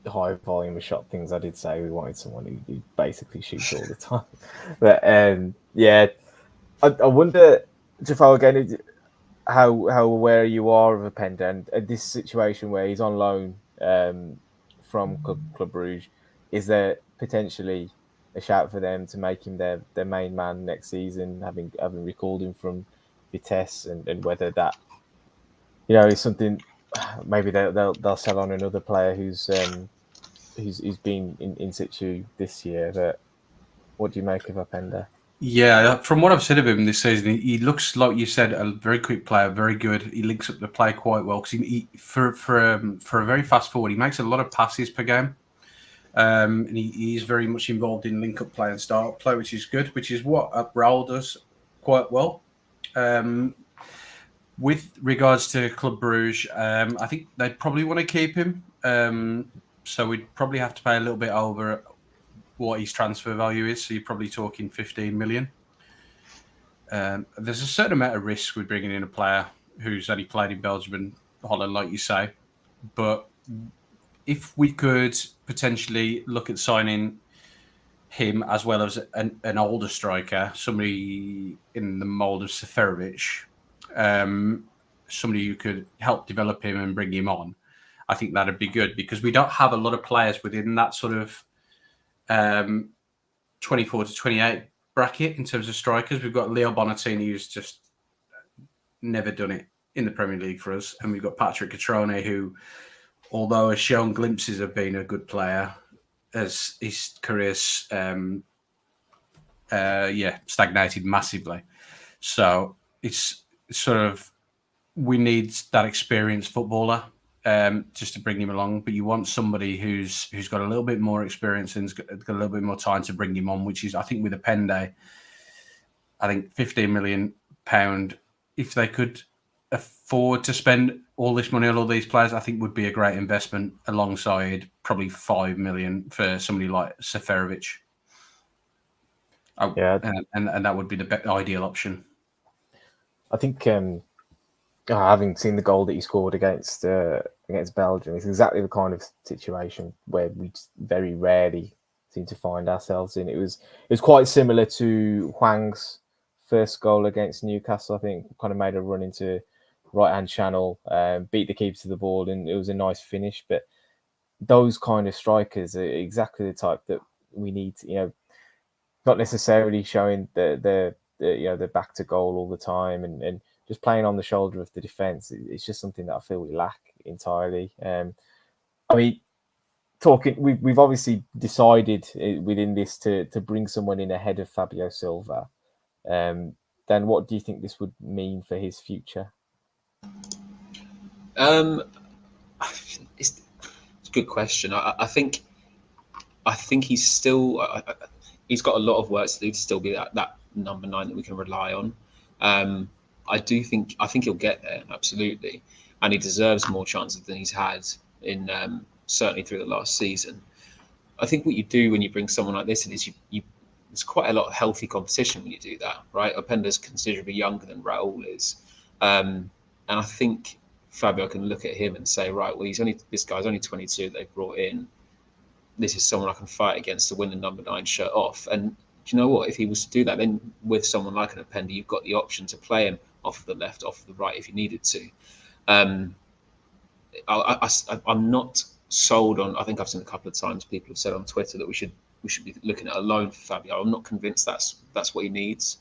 high volume of shot things. I did say we wanted someone who basically shoots all the time. But yeah, I wonder, Jefoe, again, how aware you are of Appender and this situation where he's on loan from Club Brugge. Is there potentially a shout for them to make him their main man next season, having recalled him from Vitesse, and whether that, is something maybe they'll sell on another player who's been in situ this year. But what do you make of Appender?
Yeah, from what I've said of him this season, he looks, like you said, a very quick player, very good. He links up the play quite well because for a very fast forward, he makes a lot of passes per game. And he's very much involved in link-up play and start-up play, which is good, which is what Raul does quite well. With regards to Club Brugge, I think they'd probably want to keep him. So we'd probably have to pay a little bit over what his transfer value is. So you're probably talking 15 million. There's a certain amount of risk with bringing in a player who's only played in Belgium and Holland, like you say. But if we could potentially look at signing him as well as an older striker, somebody in the mould of Seferovic, somebody who could help develop him and bring him on, I think that'd be good because we don't have a lot of players within that sort of 24 to 28 bracket in terms of strikers. We've got Leo Bonatini, who's just never done it in the Premier League for us, and we've got Patrick Catrone, who, although has shown glimpses of being a good player, as his career's stagnated massively. So it's sort of, we need that experienced footballer just to bring him along. But you want somebody who's got a little bit more experience and's got a little bit more time to bring him on, which is, I think, with Appender, I think £15 million, if they could afford to spend all this money on all these players, I think would be a great investment alongside probably 5 million for somebody like Seferovic.
Yeah,
and that would be the ideal option.
I think having seen the goal that he scored against Belgium, it's exactly the kind of situation where we very rarely seem to find ourselves in. It was quite similar to Hwang's first goal against Newcastle. I think kind of made a run into right-hand channel, beat the keeper to the ball, and it was a nice finish. But those kind of strikers are exactly the type that we need. Not necessarily showing the back to goal all the time and just playing on the shoulder of the defence. It's just something that I feel we lack entirely. I mean, we've obviously decided within this to bring someone in ahead of Fabio Silva. Then what do you think this would mean for his future?
It's a good question. I think he's still he's got a lot of work to do to still be that number 9 that we can rely on. I think he'll get there, absolutely, and he deserves more chances than he's had in certainly through the last season. I think what you do when you bring someone like this in is you there's quite a lot of healthy competition when you do that, right? Appender's considerably younger than Raul is, and I think Fabio can look at him and say, right, well, this guy's only 22 that they've brought in. This is someone I can fight against to win the number 9 shirt off. And do you know what? If he was to do that, then with someone like an Appender, you've got the option to play him off of the left, off of the right if you needed to. I'm not sold on. I think I've seen a couple of times people have said on Twitter that we should be looking at a loan for Fabio. I'm not convinced that's what he needs.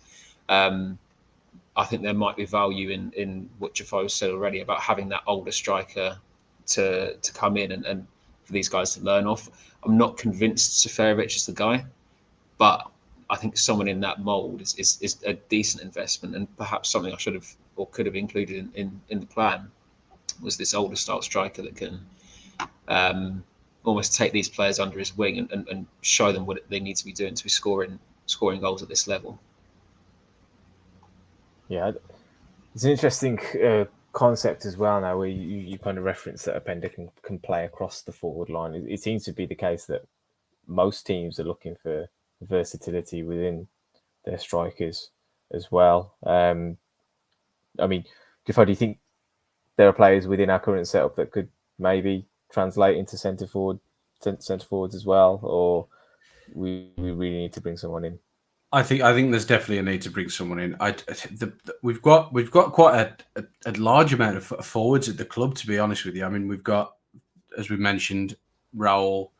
I think there might be value in what Jefoe said already about having that older striker to come in and for these guys to learn off. I'm not convinced Seferovic is the guy, but I think someone in that mould is a decent investment, and perhaps something I should have or could have included in the plan was this older style striker that can almost take these players under his wing and show them what they need to be doing to be scoring goals at this level.
Yeah, it's an interesting concept as well now, where you kind of reference that Appender can play across the forward line. It seems to be the case that most teams are looking for versatility within their strikers as well. I mean, Jefoe, do you think there are players within our current setup that could maybe translate into centre forwards as well, or we really need to bring someone in?
I think there's definitely a need to bring someone in. We've got quite a large amount of forwards at the club, to be honest with you. I mean, we've got, as we mentioned, Raul,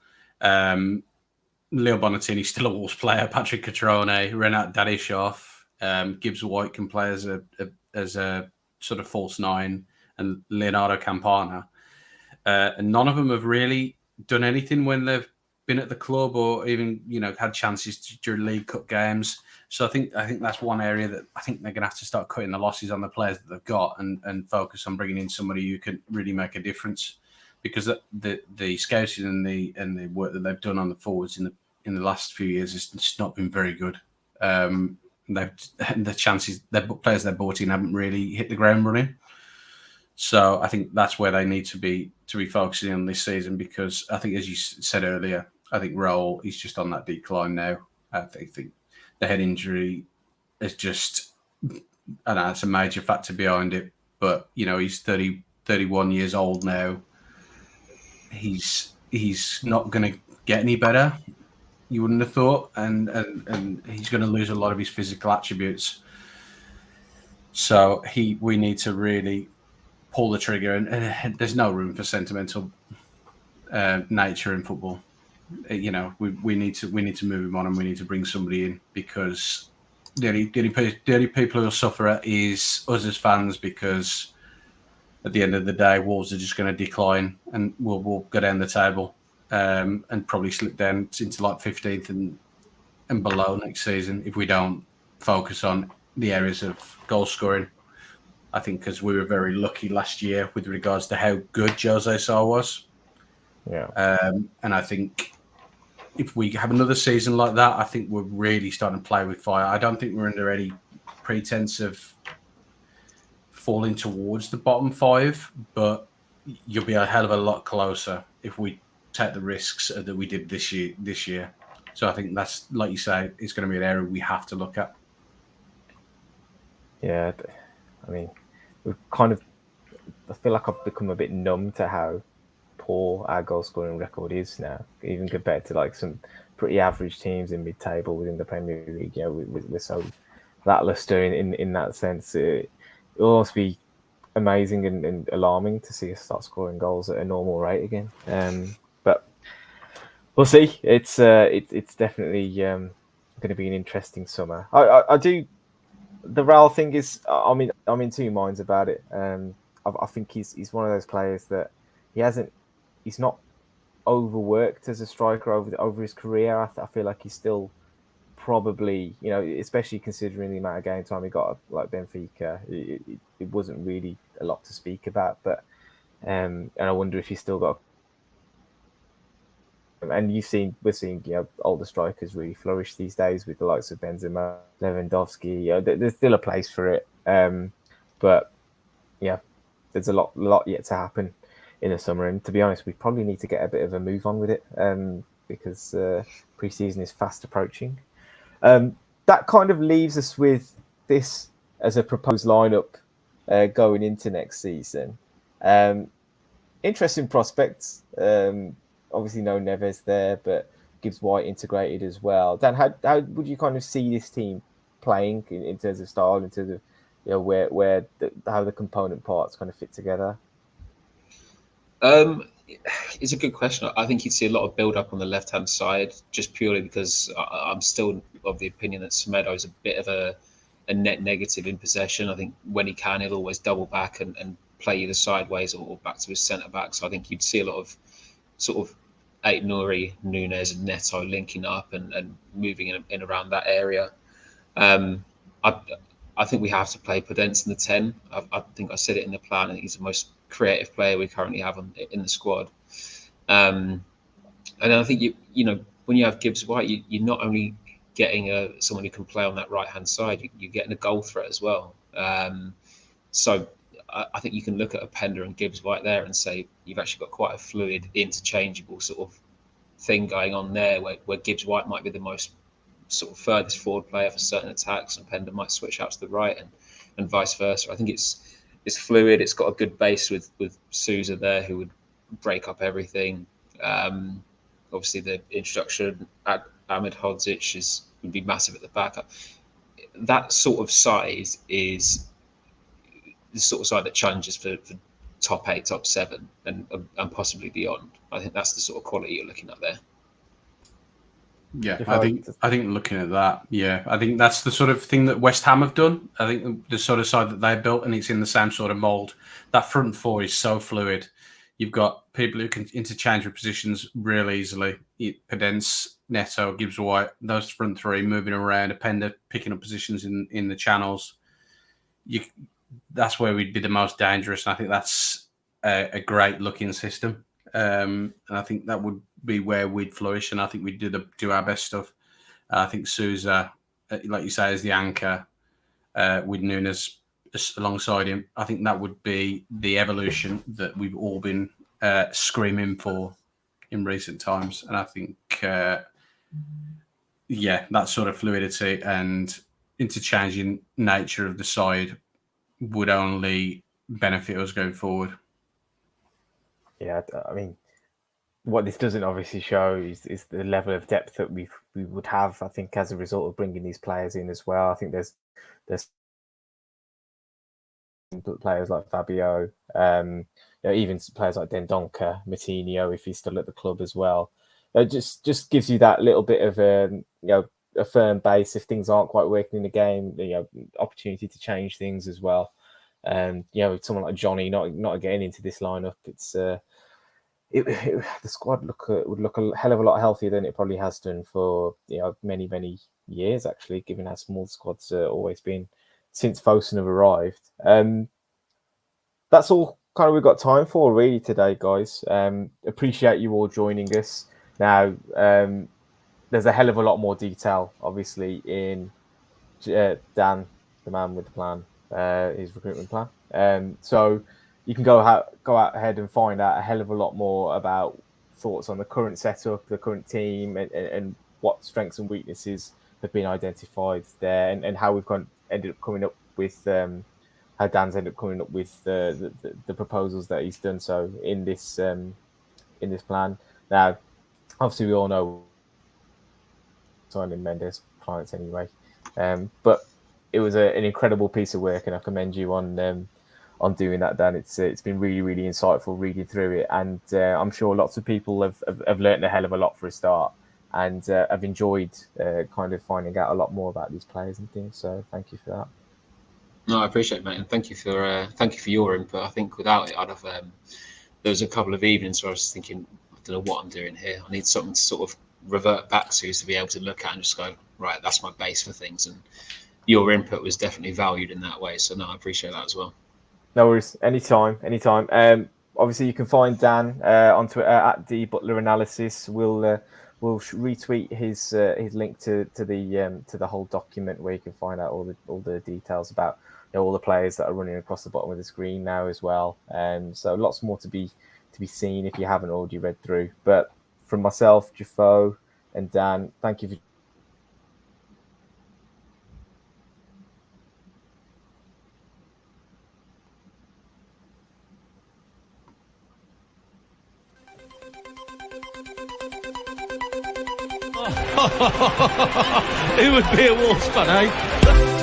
Leo Bonatini, still a Wolves player, Patrick Catrone, Renat Dadishov, Gibbs White can play as a sort of false 9, and Leonardo Campana. And none of them have really done anything when they've been at the club, or even had chances during League Cup games. So I think that's one area that I think they're going to have to start cutting the losses on the players that they've got and focus on bringing in somebody who can really make a difference, because the scouting and the work that they've done on the forwards in the last few years has just not been very good. The players they've brought in haven't really hit the ground running. So I think that's where they need to be focusing on this season, because I think, as you said earlier, I think Raul is just on that decline now. I think the head injury is just, I know it's a major factor behind it, but he's 31 years old now. He's not going to get any better, you wouldn't have thought, and he's going to lose a lot of his physical attributes. So we need to really pull the trigger, and there's no room for sentimental nature in football. We need to move him on, and we need to bring somebody in, because the only people who will suffer is us as fans, because at the end of the day, Wolves are just going to decline, and we'll go down the table and probably slip down into like 15th and below next season if we don't focus on the areas of goal scoring. I think because we were very lucky last year with regards to how good Jose Sa was.
Yeah.
And I think if we have another season like that, I think we're really starting to play with fire. I don't think we're under any pretense of falling towards the bottom 5, but you'll be a hell of a lot closer if we take the risks that we did this year. So I think that's, like you say, it's going to be an area we have to look at.
Yeah, I mean, I feel like I've become a bit numb to how poor our goal scoring record is now, even compared to like some pretty average teams in mid-table within the Premier League. We're so lackluster in that sense. It will almost be amazing and alarming to see us start scoring goals at a normal rate again. But we'll see. It's definitely going to be an interesting summer. I do. The Raul thing is, I'm in two minds about it. I think he's one of those players that he's not overworked as a striker over his career. I feel like he's still probably, especially considering the amount of game time he got like Benfica, it wasn't really a lot to speak about. But and I wonder if he's still got. And we're seeing older strikers really flourish these days with the likes of Benzema, Lewandowski. There's still a place for it, but yeah, there's a lot yet to happen in the summer. And to be honest, we probably need to get a bit of a move on with it because pre-season is fast approaching. That kind of leaves us with this as a proposed lineup going into next season. Interesting prospects. Obviously, no Neves there, but Gibbs White integrated as well. Dan, how would you kind of see this team playing in terms of style, in terms of how the component parts kind of fit together?
It's a good question. I think you'd see a lot of build up on the left hand side, just purely because I'm still of the opinion that Semedo is a bit of a net negative in possession. I think when he can, he'll always double back and play either sideways or back to his centre back. So I think you'd see a lot of sort of Aït-Nouri, Nunes and Neto linking up and moving in around that area. I think we have to play Podence in the 10. I think I said it in the plan. I think he's the most creative player we currently have in the squad. And then I think when you have Gibbs White, you're not only getting someone who can play on that right hand side, you're getting a goal threat as well. So I think you can look at Appender and Gibbs White there and say you've actually got quite a fluid, interchangeable sort of thing going on there, where Gibbs White might be the most sort of furthest forward player for certain attacks, and Appender might switch out to the right, and vice versa. I think it's fluid. It's got a good base with Souza there, who would break up everything. Obviously, the introduction at Ahmed Hodzic would be massive at the back. That sort of size is the sort of side that challenges for top 8, top 7, and possibly beyond. I think that's the sort of quality you're looking at there.
Yeah, I think looking at that, I think that's the sort of thing that West Ham have done. I think the sort of side that they built, and it's in the same sort of mould. That front four is so fluid. You've got people who can interchange with positions real easily. Podence, Neto, Gibbs White, those front three moving around, Appender picking up positions in the channels. That's where we'd be the most dangerous. And I think that's a great looking system. And I think that would be where we'd flourish. And I think we'd do our best stuff. I think Souza, like you say, is the anchor with Nunes alongside him. I think that would be the evolution that we've all been screaming for in recent times. And I think, that sort of fluidity and interchanging nature of the side would only benefit us going forward.
Yeah, I mean, what this doesn't obviously show is the level of depth that we would have, I think, as a result of bringing these players in as well. I think there's players like Fabio, even players like Dendoncker, Moutinho, if he's still at the club as well. It just gives you that little bit of a firm base if things aren't quite working in the game. Opportunity to change things as well. Someone like Johnny not getting into this lineup, it's the squad would look a hell of a lot healthier than it probably has done for many years, actually, given how small the squad's always been since Fosun have arrived. That's all kind of we've got time for really today, guys. Appreciate you all joining us. Now, there's a hell of a lot more detail, obviously, in Dan, the man with the plan, his recruitment plan. So you can go out ahead and find out a hell of a lot more about thoughts on the current setup, the current team, and what strengths and weaknesses have been identified there, and how we've ended up coming up with how Dan's ended up coming up with the proposals that he's done so in this plan. Now, obviously, we all know Simon Mendes clients anyway, but it was an incredible piece of work, and I commend you on doing that, Dan. It's been really insightful reading through it, and I'm sure lots of people have learnt a hell of a lot for a start, and have enjoyed kind of finding out a lot more about these players and things. So thank you for that.
No, I appreciate it, mate, and thank you for your input. I think without it, I'd have. There was a couple of evenings where I was thinking, I don't know what I'm doing here. I need something to sort of revert back to be able to look at and just go, right, that's my base for things. And your input was definitely valued in that way. So no, I appreciate that as well.
No worries. Anytime. Obviously, you can find Dan on Twitter at the Butler Analysis. We'll retweet his link to the whole document where you can find out all the details about all the players that are running across the bottom of the screen now as well. So lots more to be seen if you haven't already read through. But from myself, Jefoe, and Dan, thank you for.
It would be a Wolves fan, eh?